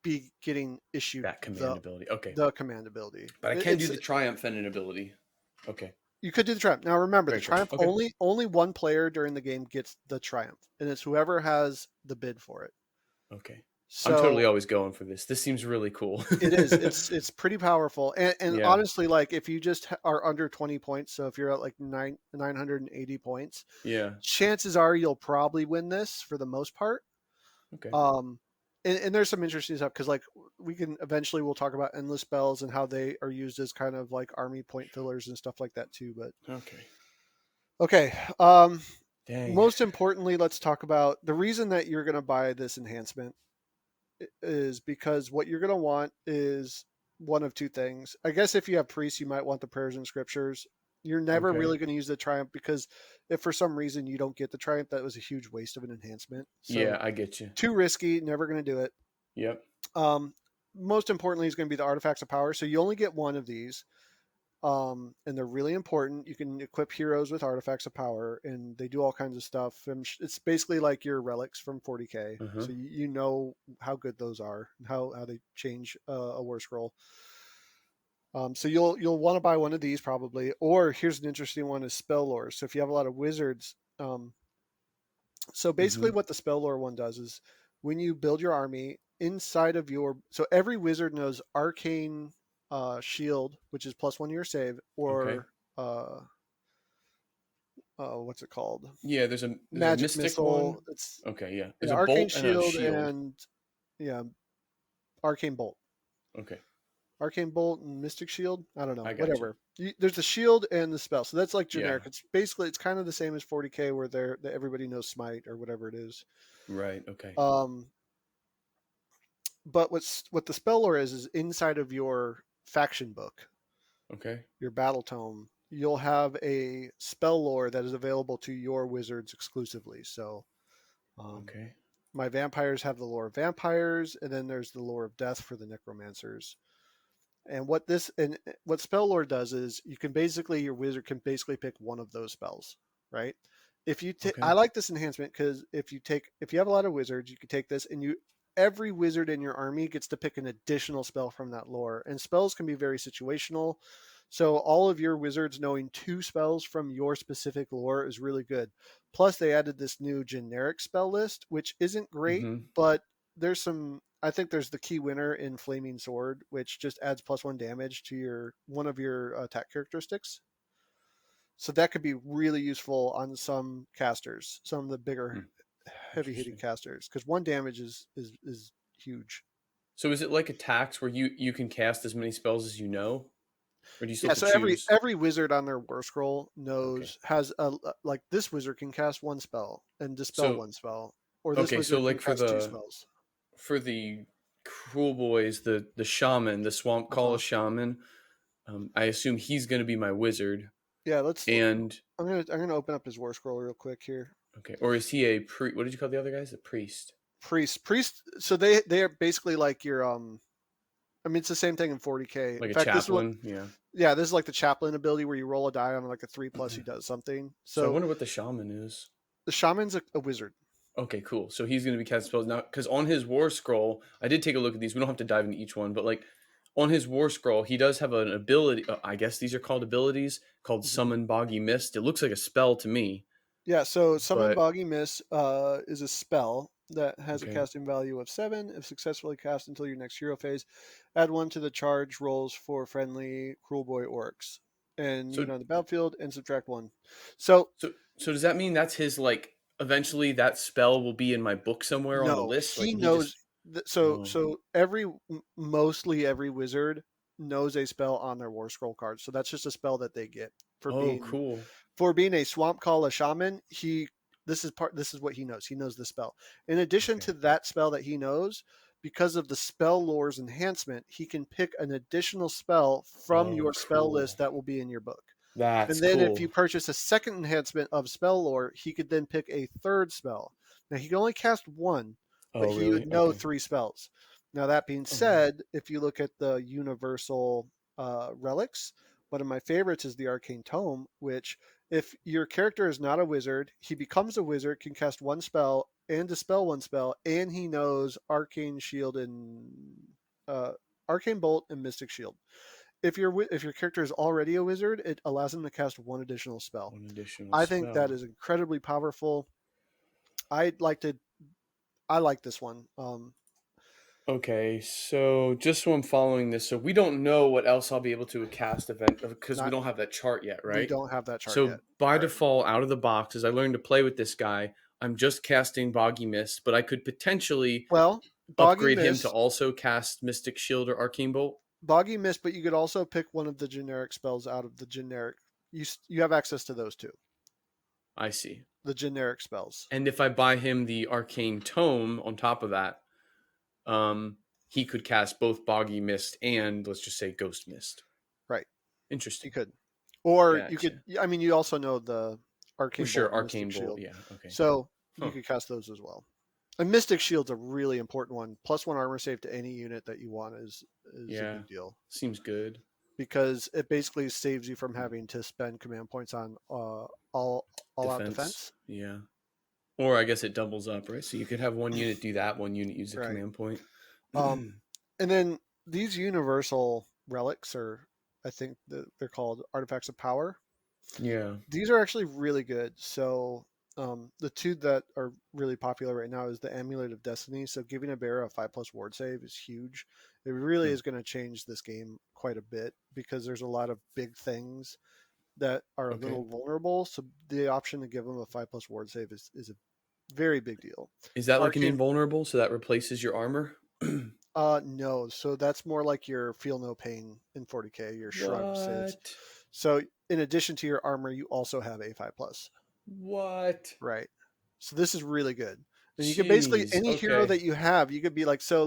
be getting issued That command ability. Okay. the command ability. But I can do It's the triumphant ability. Okay. you could do the triumph. Now remember, the Very cool. triumph Okay. only one player during the game gets the triumph, and it's whoever has the bid for it. Okay. I'm totally So always going for this. This seems really cool. it is. It's pretty powerful. And Yeah. honestly, like if you just are under 20 points, so if you're at like 980 points, Yeah. chances are you'll probably win this for the most part. Okay. Um, and there's some interesting stuff because like we can eventually we'll talk about endless spells and how they are used as kind of like army point fillers and stuff like that too. But Okay. okay, Dang. most importantly, let's talk about the reason that you're going to buy this enhancement is because what you're going to want is one of two things. I guess if you have priests, you might want the prayers and scriptures. You're never Okay. really going to use the triumph because if for some reason you don't get the triumph, that was a huge waste of an enhancement. Yeah, So I get you. too risky, never going to do it. Yep. Um, most importantly is going to be the artifacts of power. So you only get one of these. And they're really important. You can equip heroes with artifacts of power, and they do all kinds of stuff. And it's basically like your relics from 40k, Uh-huh. so you know how good those are, and how they change a war scroll. So you'll want to buy one of these probably, or here's an interesting one: is spell lore. So if you have a lot of wizards, so basically Mm-hmm. what the spell lore one does is when you build your army inside of your, so every wizard knows arcane shield, which is +1 to your save, Okay. or uh, what's it called? Yeah, there's a Magic mystic one. missile. It's Okay, yeah. There's yeah, a arcane bolt and a shield shield. and yeah, arcane bolt. Okay. Arcane bolt and mystic shield. I don't know, I got you. whatever. There's the shield and the spell, so that's like Yeah. generic. It's basically it's kind of the same as 40k, where that everybody knows smite or whatever it is. Right. Okay. Um, but what the spell lore is inside of your faction book, Okay. your battle tome. You'll have a spell lore that is available to your wizards exclusively. So um, Okay. my vampires have the lore of vampires, and then there's the lore of death for the necromancers. And what spell lore does is you can basically your wizard can basically pick one of those spells, right? If you I Okay. like this enhancement because if you have a lot of wizards, you can take this and you every wizard in your army gets to pick an additional spell from that lore. And spells can be very situational. So all of your wizards knowing two spells from your specific lore is really good. Plus they added this new generic spell list, which isn't great, Mm-hmm. but there's some I think there's the key winner in Flaming Sword, which just adds +1 damage to your one of your attack characteristics. So that could be really useful on some casters, some of the bigger, Hmm. heavy hitting Interesting. casters, because one damage is huge. So is it like attacks where you can cast as many spells as you know, or do you still Yeah. have to So choose? every wizard on their war scroll Okay. knows has like this wizard can cast one spell and dispel So one spell, or this okay, so wizard can like cast two spells. for the cruel boys, the shaman, the swamp Uh call huh. shaman, I assume he's going to be my wizard. Yeah. And I'm gonna open up his war scroll real quick here. okay, or is he a What did you call the other guys? A priest, Priest. So they are basically like your I mean it's the same thing in 40k. like In a fact, this is what chaplain? Yeah. yeah, this is like the chaplain ability where you roll a die on like a 3+, he does something. So I So wonder what the shaman is. the shaman's a wizard. Okay, cool. So he's going to be casting spells now because on his war scroll, I did take a look at these. We don't have to dive into each one, but like on his war scroll, he does have an ability. I guess these are called abilities called Mhm. Summon Boggy Mist. It looks like a spell to me, Yeah, so summon but boggy mist is a spell that has a okay. casting value of 7 if successfully cast until your next hero phase. Add 1 to the charge rolls for friendly cruel boy orcs and So unit on the battlefield and subtract 1. So so does that mean that's his like eventually that spell will be in my book somewhere on the no, list? Like, he and he just knows. So oh mostly every wizard knows a spell on their war scroll card. So that's just a spell that they get oh cool. for being a swamp call a shaman. This is what he knows. He knows the spell. In addition Okay. to that spell that he knows, because of the spell lore's enhancement, he can pick an additional spell from Oh your spell cool. list that will be in your book. That's And then if you cool. purchase a second enhancement of spell lore, he could then pick a third spell. Now he can only cast one, but Oh he would really? know Okay. three spells. Now that being Oh wow. said, if you look at the universal relics, one of my favorites is the arcane tome, which if your character is not a wizard, he becomes a wizard, can cast one spell and dispel one spell, and he knows arcane shield and uh, arcane bolt and mystic shield. If your character is already a wizard, it allows him to cast one additional spell. One additional I think that spell. is incredibly powerful. I like to I like this one. Okay, so just so I'm following this, so we don't know what else I'll be able to cast event because we Not don't have that chart yet, We right? don't have that chart yet. So by Right. default, out of the box, as I learned to play with this guy, I'm just casting Boggy Mist, but I could potentially Well, Boggy upgrade him to Mist, also cast Mystic Shield or Arcane Bolt. Boggy Mist, but you could also pick one of the generic spells out of the generic. You have access to those two, I see. the generic spells. And if I buy him the Arcane Tome on top of that, um, he could cast both Boggy Mist and let's just say Ghost Mist. Right. You Interesting. could, or you could. Gotcha. I mean, you also know the Well, Arcane sure, Bolt and Mystic Arcane Bolt. Shield, Yeah. Okay. so you Huh. could cast those as well. And Mystic Shield's a really important one. +1 armor save to any unit that you want is a Yeah. big deal Seems good. because it basically saves you from having to spend command points on all out Defense. defense. Yeah. Or I guess it doubles up, right? So you could have one unit do that, one unit use a Right. command point. Um, and then these universal relics, or I think they're called artifacts of power. Yeah. These are actually really good. So the two that are really popular right now is the Amulet of Destiny. So giving a bearer a 5+ ward save is huge. It really Hmm. is going to change this game quite a bit because there's a lot of big things that are a Okay. little vulnerable. So the option to give them a 5+ ward save is a very big deal. Is that like an Arcane, invulnerable? So that replaces your armor? no. So that's more like your feel no pain in 40k, your shrug saves. What? So in addition to your armor, you also have a 5+. What? Right. So this is really good. And you can basically Jeez. any hero Okay. that you have, you could be like, so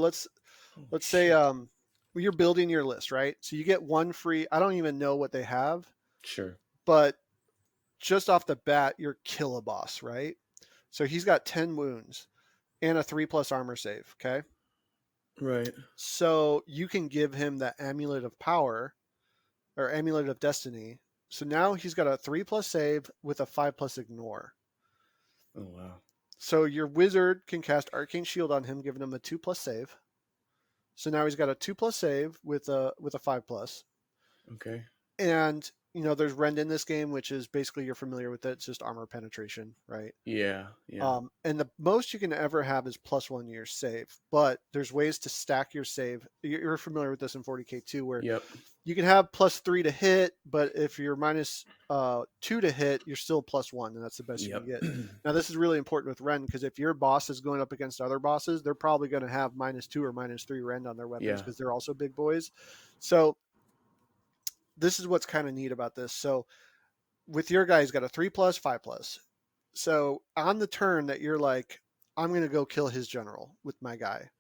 Holy let's say shit. well, you're building your list, right? So you get one free, I don't even know what they have, Sure. but just off the bat, you're kill a boss, right? So he's got 10 wounds and a 3+ armor save. Okay. Right. So you can give him that amulet of power or amulet of destiny. So now he's got a 3+ save with a 5+ ignore. Oh wow. So your wizard can cast Arcane Shield on him, giving him a 2+ save. So now he's got a 2+ save with a 5+. Okay. And there's rend in this game, which is basically you're familiar with it. It's just armor penetration, right? Yeah. Yeah. And the most you can ever have is +1 to your save. But there's ways to stack your save. You're familiar with this in 40k too, where Yep. you can have +3 to hit, but if you're -2 to hit, you're still +1, and that's the best you can Yep. get. Now, this is really important with Rend because if your boss is going up against other bosses, they're probably going to have -2 or -3 Rend on their weapons Yeah. because they're also big boys. So this is what's kind of neat about this. So with your guy, he's got a 3+, 5+. So on the turn that you're like, I'm going to go kill his general with my guy,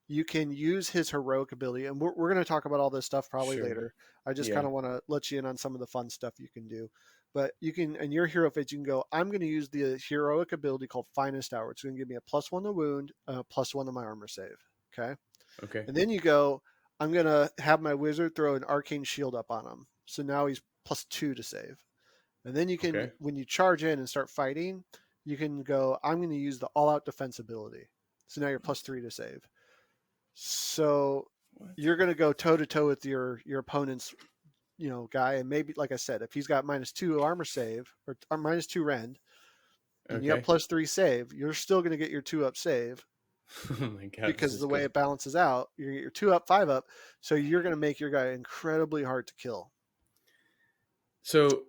you can use his heroic ability. And we're going to talk about all this stuff probably Sure. later. I just kind Yeah. of want to let you in on some of the fun stuff you can do. But you can, in your hero phase, you can go, I'm going to use the heroic ability called Finest Hour. It's going to give me a +1 to wound, +1 to my armor save. Okay. Okay. And then you go, I'm going to have my wizard throw an arcane shield up on him. So now he's +2 to save. And then you can, Okay. when you charge in and start fighting, you can go, I'm going to use the all out defense ability. So now you're +3 to save. So What? you're going to go toe to toe with your opponent's guy, and maybe like I said, if he's got -2 armor save or -2 rend, and you have Okay. +3 save, you're still going to get your 2 up save Oh my god, this because is the way good. it balances out, you're going to get your 2 up, 5 up. So you're going to make your guy incredibly hard to kill. So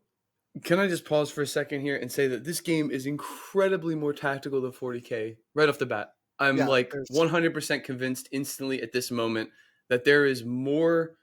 can I just pause for a second here and say that this game is incredibly more tactical than 40k right off the bat. I'm Yeah, like there's 100% convinced instantly at this moment that there is more.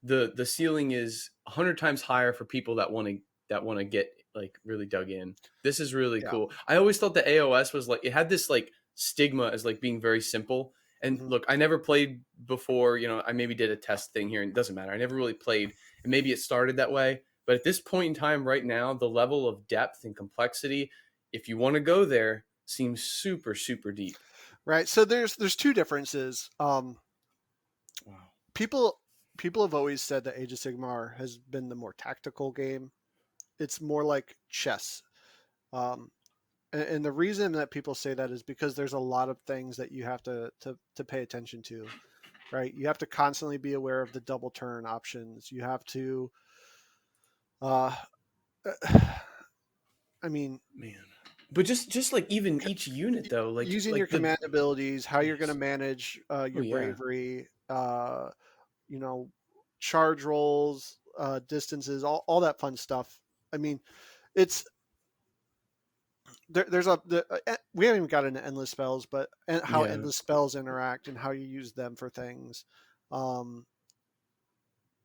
The ceiling is 100 times higher for people that want to get like really dug in. This is really yeah. cool. I always thought the AoS was like it had this like stigma as like being very simple. And Hmm. look, I never played before. I maybe did a test thing here, and it doesn't matter. I never really played, and maybe it started that way. But at this point in time, right now, the level of depth and complexity, if you want to go there, seems super super deep. Right. So there's two differences. Wow. People people have always said that Age of Sigmar has been the more tactical game. It's more like chess. Um, and the reason that people say that is because there's a lot of things that you have to pay attention to, right? You have to constantly be aware of the double turn options. You have to, uh, I mean, Man. But just like even each unit though, Using your like the command abilities, how you're going to yes. manage Oh your yeah. bravery, you know, charge rolls, distances, all that fun stuff. I mean, it's we haven't even got into endless spells, but how Yeah. endless spells interact and how you use them for things. Um,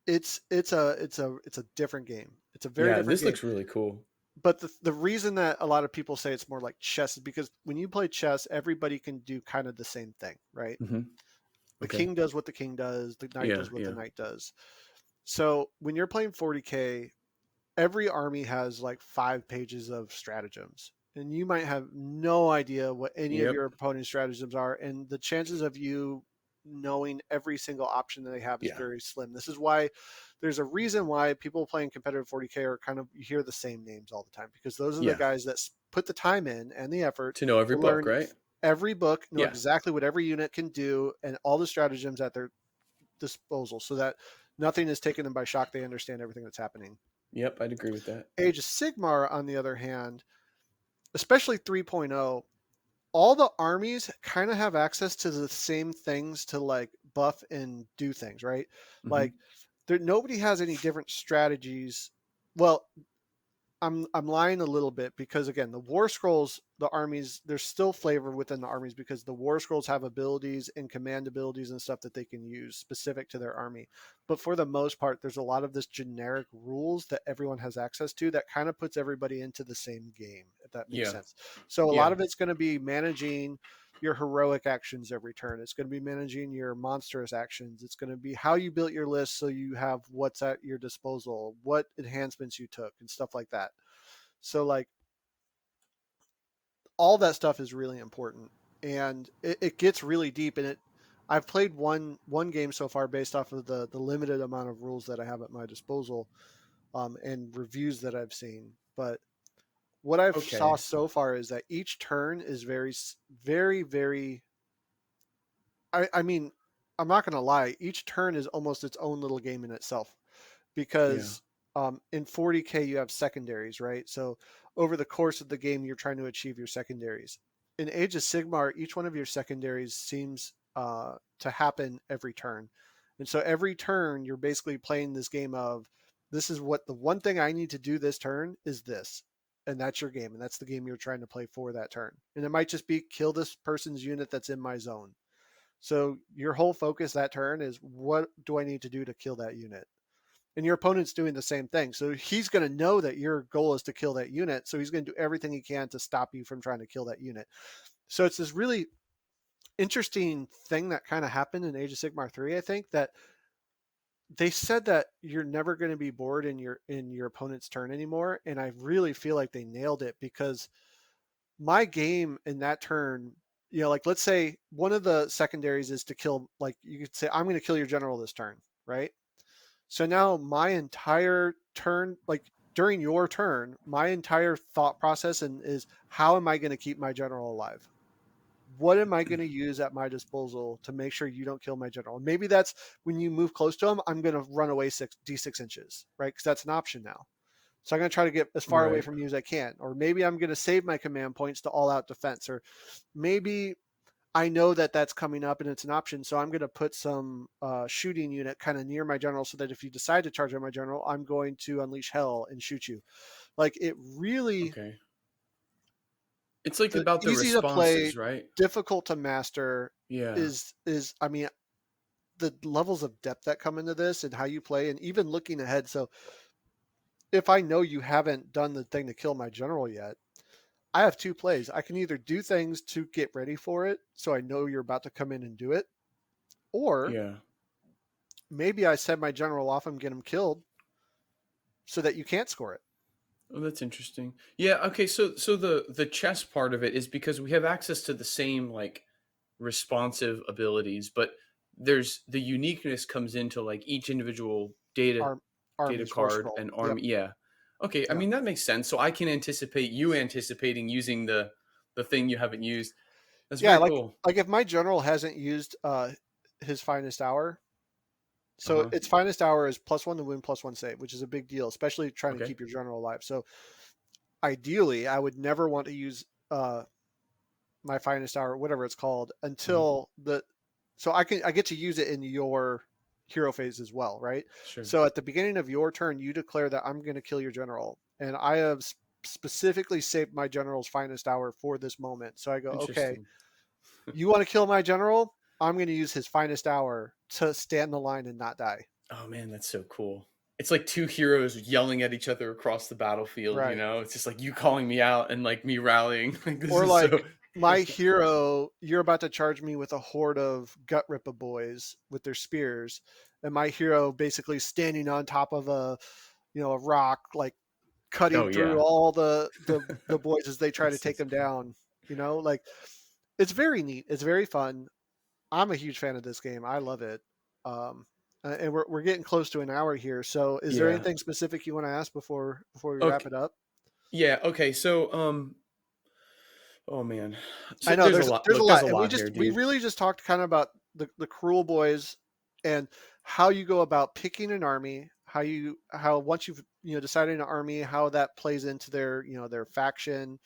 it's a different game. It's a very Yeah, different this game. looks really cool. But the reason that a lot of people say it's more like chess is because when you play chess, everybody can do kind of the same thing, right? Hmm. The Okay. king does what the king does, the knight Yeah, does what the yeah. knight does. So when you're playing 40K, every army has like 5 pages of stratagems. And you might have no idea what any of Yep. your opponent's stratagems are. And the chances of you knowing every single option that they have is Yeah. very slim. This is why there's a reason why people playing competitive 40K are kind of, you hear the same names all the time, because those are the Yeah. guys that put the time in and the effort To know every to book, learn right? every book, know Yeah. exactly what every unit can do, and all the stratagems at their disposal so that nothing is taken them by shock. They understand everything that's happening. Yep, I'd agree with that. Age of Sigmar, on the other hand, especially 3.0, all the armies kind of have access to the same things to like buff and do things, right? Hmm. Like nobody has any different strategies. Well, I'm lying a little bit, because again, the war scrolls, the armies, there's still flavor within the armies because the war scrolls have abilities and command abilities and stuff that they can use specific to their army. But for the most part, there's a lot of this generic rules that everyone has access to that kind of puts everybody into the same game, if that makes Yeah. sense. So a lot Yeah. of it's going to be managing your heroic actions every turn. It's going to be managing your monstrous actions. It's going to be how you built your list so you have what's at your disposal, what enhancements you took, and stuff like that. So like all that stuff is really important, and it gets really deep. And I've played one game so far based off of the limited amount of rules that I have at my disposal, and reviews that I've seen. But what I've saw Okay. so far is that each turn is very, very. I mean, I'm not going to lie. Each turn is almost its own little game in itself, Yeah. because in 40K you have secondaries, right? So over the course of the game, you're trying to achieve your secondaries. In Age of Sigmar, each one of your secondaries seems to happen every turn, and so every turn you're basically playing this game of, this is what the one thing I need to do this turn is this, and that's your game, and that's the game you're trying to play for that turn. And it might just be kill this person's unit that's in my zone. So your whole focus that turn is, what do I need to do to kill that unit? And your opponent's doing the same thing. So he's going to know that your goal is to kill that unit. So he's going to do everything he can to stop you from trying to kill that unit. So it's this really interesting thing that kind of happened in Age of Sigmar 3, I think, that they said that you're never going to be bored in your opponent's turn anymore, and I really feel like they nailed it, because my game in that turn, like let's say one of the secondaries is to kill, like you could say, I'm going to kill your general this turn, right? So now my entire turn, like during your turn, my entire thought process and is, how am I going to keep my general alive? What am I going to use at my disposal to make sure you don't kill my general? Maybe that's when you move close to him, I'm going to run away D6 inches, right? Because that's an option now. So I'm going to try to get as far away Right. from you as I can. Or maybe I'm going to save my command points to all out defense. Or maybe I know that that's coming up and it's an option. So I'm going to put some shooting unit kind of near my general so that if you decide to charge at my general, I'm going to unleash hell and shoot you. Like it really, Okay. It's like the about the easy to play, responses, right? difficult to master Yeah. is I mean, the levels of depth that come into this and how you play, and even looking ahead. So if I know you haven't done the thing to kill my general yet, I have two plays. I can either do things to get ready for it, so I know you're about to come in and do it, or Yeah. maybe I send my general off and get him killed so that you can't score it. Oh, that's interesting. Yeah, okay, so the chess part of it is because we have access to the same like responsive abilities, but there's the uniqueness comes into like each individual Arm, data armies, war card scroll. and Yep. army. Yeah. Okay, I Yep. mean that makes sense. So I can anticipate you anticipating using the thing you haven't used. That's Yeah, very like cool. like if my general hasn't used his finest hour, so Uh-huh. its finest hour is +1 to win, +1 save, which is a big deal, especially trying to Okay. keep your general alive. So ideally, I would never want to use. uh, my finest hour, whatever it's called, Mhm. until the so I get to use it in your hero phase as well, right? Sure. So at the beginning of your turn, you declare that I'm going to kill your general, and I have specifically saved my general's finest hour for this moment. So I go, okay, Interesting. you want to kill my general? I'm going to use his finest hour to stand the line and not die. Oh man, that's so cool. It's like two heroes yelling at each other across the battlefield, you Right. know? It's just like you calling me out and like me rallying. Like this Or is so like my hero, you're about to charge me with a horde of gut ripper boys with their spears, and my hero basically standing on top of a rock, like Oh cutting through yeah. all the boys as they try to That's take that's them cool. down. Like it's very neat. It's very fun. I'm a huge fan of this game. I love it. Um, and we're getting close to an hour here. So is there Yeah. anything specific you want to ask before we wrap Okay. it up? Yeah, okay. So oh man. So I know there's a there's lot. there's a Look, there's lot, a and we lot just here, we dude. really just talked kind of about the cruel boys and how you go about picking an army, how once you've decided an army, how that plays into their faction,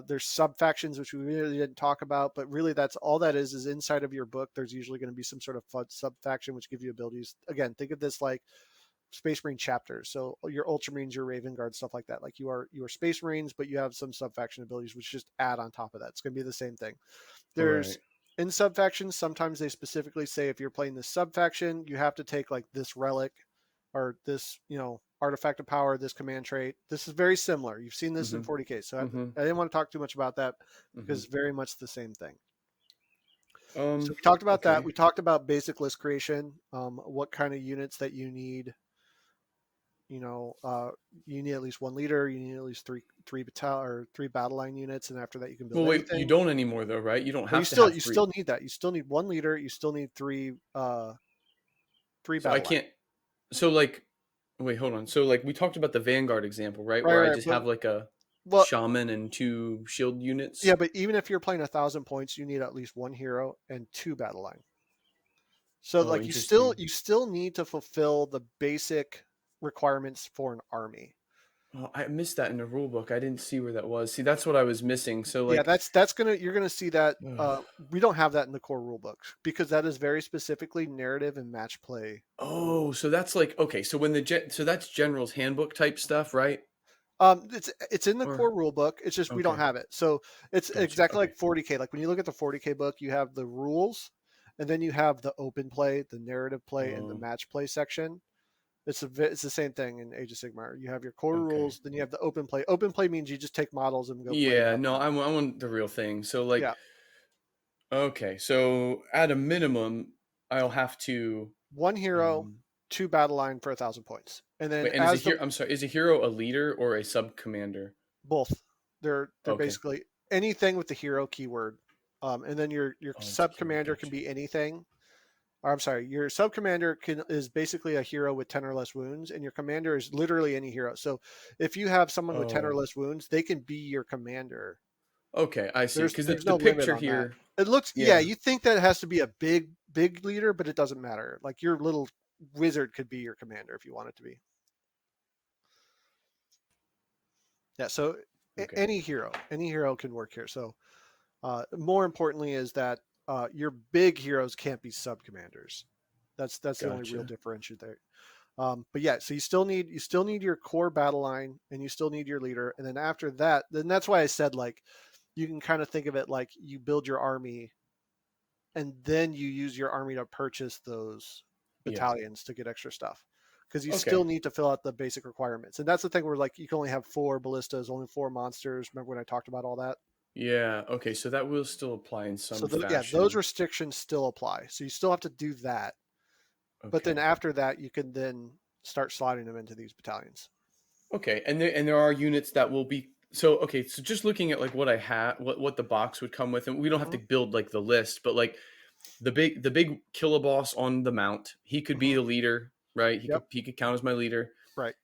their sub factions, which we really didn't talk about, but really that's all that is inside of your book. There's usually going to be some sort of fun sub faction which give you abilities. Again, think of this like Space Marine chapters. So your Ultramarines, your Raven Guard, stuff like that. Like you are Space Marines, but you have some sub faction abilities which just add on top of that. It's going to be the same thing. There's Right. in sub factions, sometimes they specifically say if you're playing this sub faction, you have to take like this relic or this, artifact of power, this command trait. This is very similar. You've seen this in Mhm. 40K. So Mhm. I didn't want to talk too much about that because Mhm. it's very much the same thing. So we talked about that. Okay. We talked about basic list creation, what kind of units that you need. You know, uh, you need at least one leader. You need at least three battalion or three battle line units, and after that, you can build Well, wait, you anything. don't anymore though, right? You don't Well, you have to still have you 3. still need that. You still need one leader. You still need three So I battle line. can't so like wait, hold on. So like we talked about the Vanguard example, right? Right, Where I right. just But have like a well, shaman and 2 shield yeah, units. but even if you're playing 1,000 points, you need at least one hero and two battle line. So Oh, like you still interesting. you still need to fulfill the basic requirements for an army. Oh, I missed that in the rule book. I didn't see where that was. See, that's what I was missing. So Yeah, like that's gonna you're gonna see that. ugh. We don't have that in the core rule books because that is very specifically narrative and match play Oh, rules. so that's like okay, so when so that's general's handbook type stuff, right? It's in the core Or rule book. It's just we don't okay. have it. So it's Gotcha. exactly Okay. like 40K. Like when you look at the 40K book, you have the rules, and then you have the open play, the narrative play, and the Oh, match play section. It's the same thing in Age of Sigmar. You have your core okay. rules, then you have the open play. Open play means you just take models and go play Yeah, whatever. no, I want the real thing. So like Yeah, okay, so at a minimum, I'll have to one hero, um two battle line for 1,000 points, and then wait, and is a as the hero I'm sorry, is a hero a leader or a sub commander? both, they're Okay. basically anything with the hero keyword, and then your Oh, it's a sub keyword, commander can gotcha. be anything. Or, I'm sorry, your sub commander is basically a hero with 10 or less wounds, and your commander is literally any hero. So if you have someone with 10 or Oh, less wounds, they can be your commander. okay, I see. Because There's the no limit picture on that. here, It looks, yeah, yeah. you think that it has to be a big leader, but it doesn't matter. Like your little wizard could be your commander if you want it to be. Yeah, so Okay, any hero can work here. So more importantly is that your big heroes can't be sub commanders. That's the only real gotcha. differentiator there. But yeah, so you still need your core battle line, and you still need your leader, and then after that, then that's why I said like you can kind of think of it like you build your army, and then you use your army to purchase those Yeah. battalions to get extra stuff, because you still Okay. need to fill out the basic requirements, and that's the thing where like you can only have four ballistas, only four monsters. Remember when I talked about all that? Yeah. Okay. So that will still apply in So some yeah, those fashion. restrictions still apply. So you still have to do that, but then Okay. after that, you can then start slotting them into these battalions. Okay. And there are units that will be so okay. So just looking at like what I had, what the box would come with, and we don't have to Hmm. build like the list, but like the big killer boss on the mount, he could be Hmm. the leader, right? He could Yep. he could count as my leader. Right.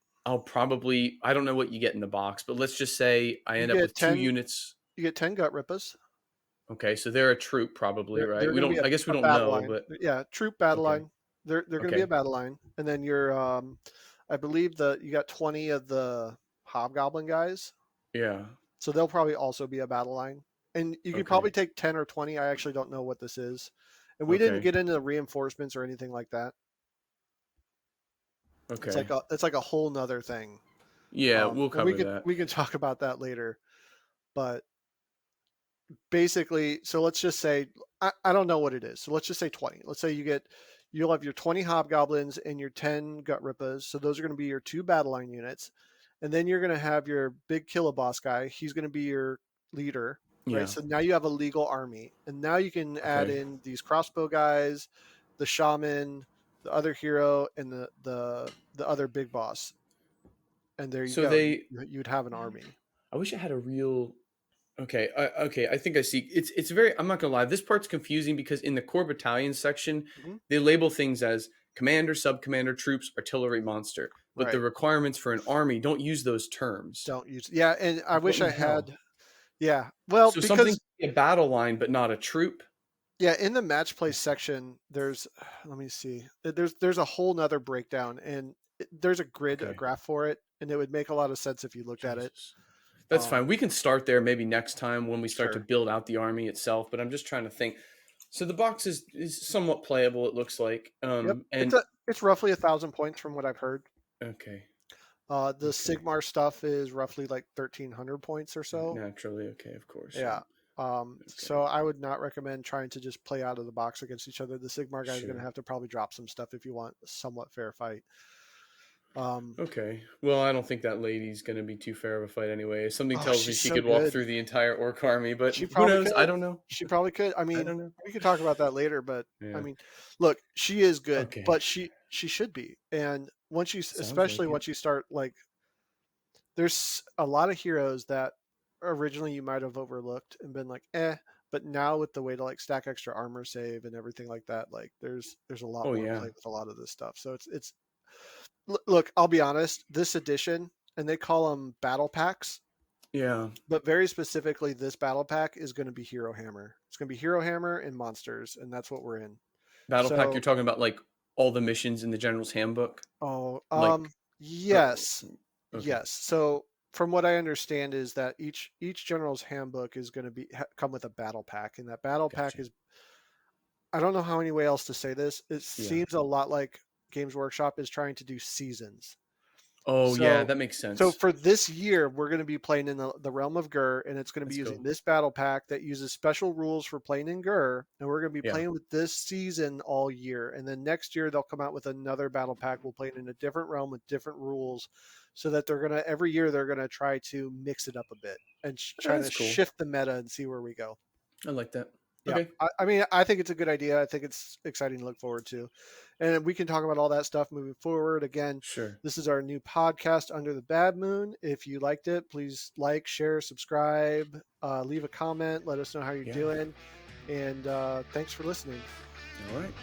I don't know what you get in the box, but let's just say I You end up get with two 10. units. You get 10 gut rippers. Okay, so they're a troop probably, right? They're We going to be don't a, I guess we a don't battle know, line. but Yeah, troop battle okay. line. They're going to be a Okay. battle line, and then I believe you got 20 of the hobgoblin guys. Yeah. So they'll probably also be a battle line. And you could probably Okay. take 10 or 20. I actually don't know what this is. And we didn't Okay. get into the reinforcements or anything like that. Okay. It's like a whole nother thing. Yeah, we'll And cover that. we can talk about that later. But basically, so let's just say I don't know what it is. So let's just say 20. Let's say you'll have your 20 hobgoblins and your 10 gut rippas. So those are going to be your two battle line units. And then you're going to have your big killer boss guy. He's going to be your leader, right? Yeah. So now you have a legal army. And now you can add Okay. in these crossbow guys, the shaman, the other hero, and the other big boss. And there you So go. they You'd have an army. I wish I had a real okay, okay. I think I see. It's very. I'm not gonna lie. This part's confusing because in the core battalion section, Mhm. they label things as commander, sub commander, troops, artillery, monster. But the Right. requirements for an army don't use those terms. Don't use, yeah, and I What wish in I the hell? had, yeah. Well, So something because can be a battle line, but not a troop. yeah, in the match play section, there's let me see. There's a whole nother breakdown and there's a grid, a Okay. graph for it, and it would make a lot of sense if you looked at it. Jesus. That's Um, fine. We can start there maybe next time when we start to sure. build out the army itself. But I'm just trying to think. So the box is somewhat playable. It looks like. Yep. And It's roughly 1,000 points from what I've heard. okay, The okay. Sigmar stuff is roughly like 1,300 points or so. Naturally, okay, of course, yeah. Yeah. Okay, So I would not recommend trying to just play out of the box against each other. The Sigmar guys are going to sure. have to probably drop some stuff if you want a somewhat fair fight. Um, Okay. Well, I don't think that lady's gonna be too fair of a fight anyway. Something oh, tells me she's she so could walk good. through the entire orc army, but She who probably knows? I could. don't know. She probably could. I I mean, don't know. we could talk about that later, but I Yeah. mean, look, she is good, Okay. but she should be. And once you, Sounds especially like it. once you start like, there's a lot of heroes that originally you might have overlooked and been like, eh, but now with the way to like stack extra armor save and everything like that, like there's a lot Oh more yeah. play with a lot of this stuff. So it's look, I'll be honest, this edition, and they call them battle packs. Yeah. But very specifically, this battle pack is going to be Hero Hammer. It's going to be Hero Hammer and monsters, and that's what we're in. Battle pack, you're So, talking about like all the missions in the general's handbook? oh, Like or yes, okay. yes. So, from what I understand, is that each general's handbook is going to come with a battle pack, and that battle pack Gotcha. is, I don't know how any way else to say this. It Yeah. seems a lot like Games Workshop is trying to do seasons. Oh yeah, So that makes so sense. for this year, we're going to be playing in the realm of Gur, and it's going to be Let's using go. this battle pack that uses special rules for playing in Gur, and we're going to be Yeah. playing with this season all year. And then next year they'll come out with another battle pack. We'll play it in a different realm with different rules, so that they're gonna every year they're gonna try to mix it up a bit and try to That's cool. shift the meta and see where we go. I like that. Yeah, Okay. I mean, I think it's a good idea. I think it's exciting to look forward to, and we can talk about all that stuff moving forward. Again, Sure. this is our new podcast, Under the Bad Moon. If you liked it, please like, share, subscribe, leave a comment, let us know how you're Yeah. doing, and thanks for listening. All right.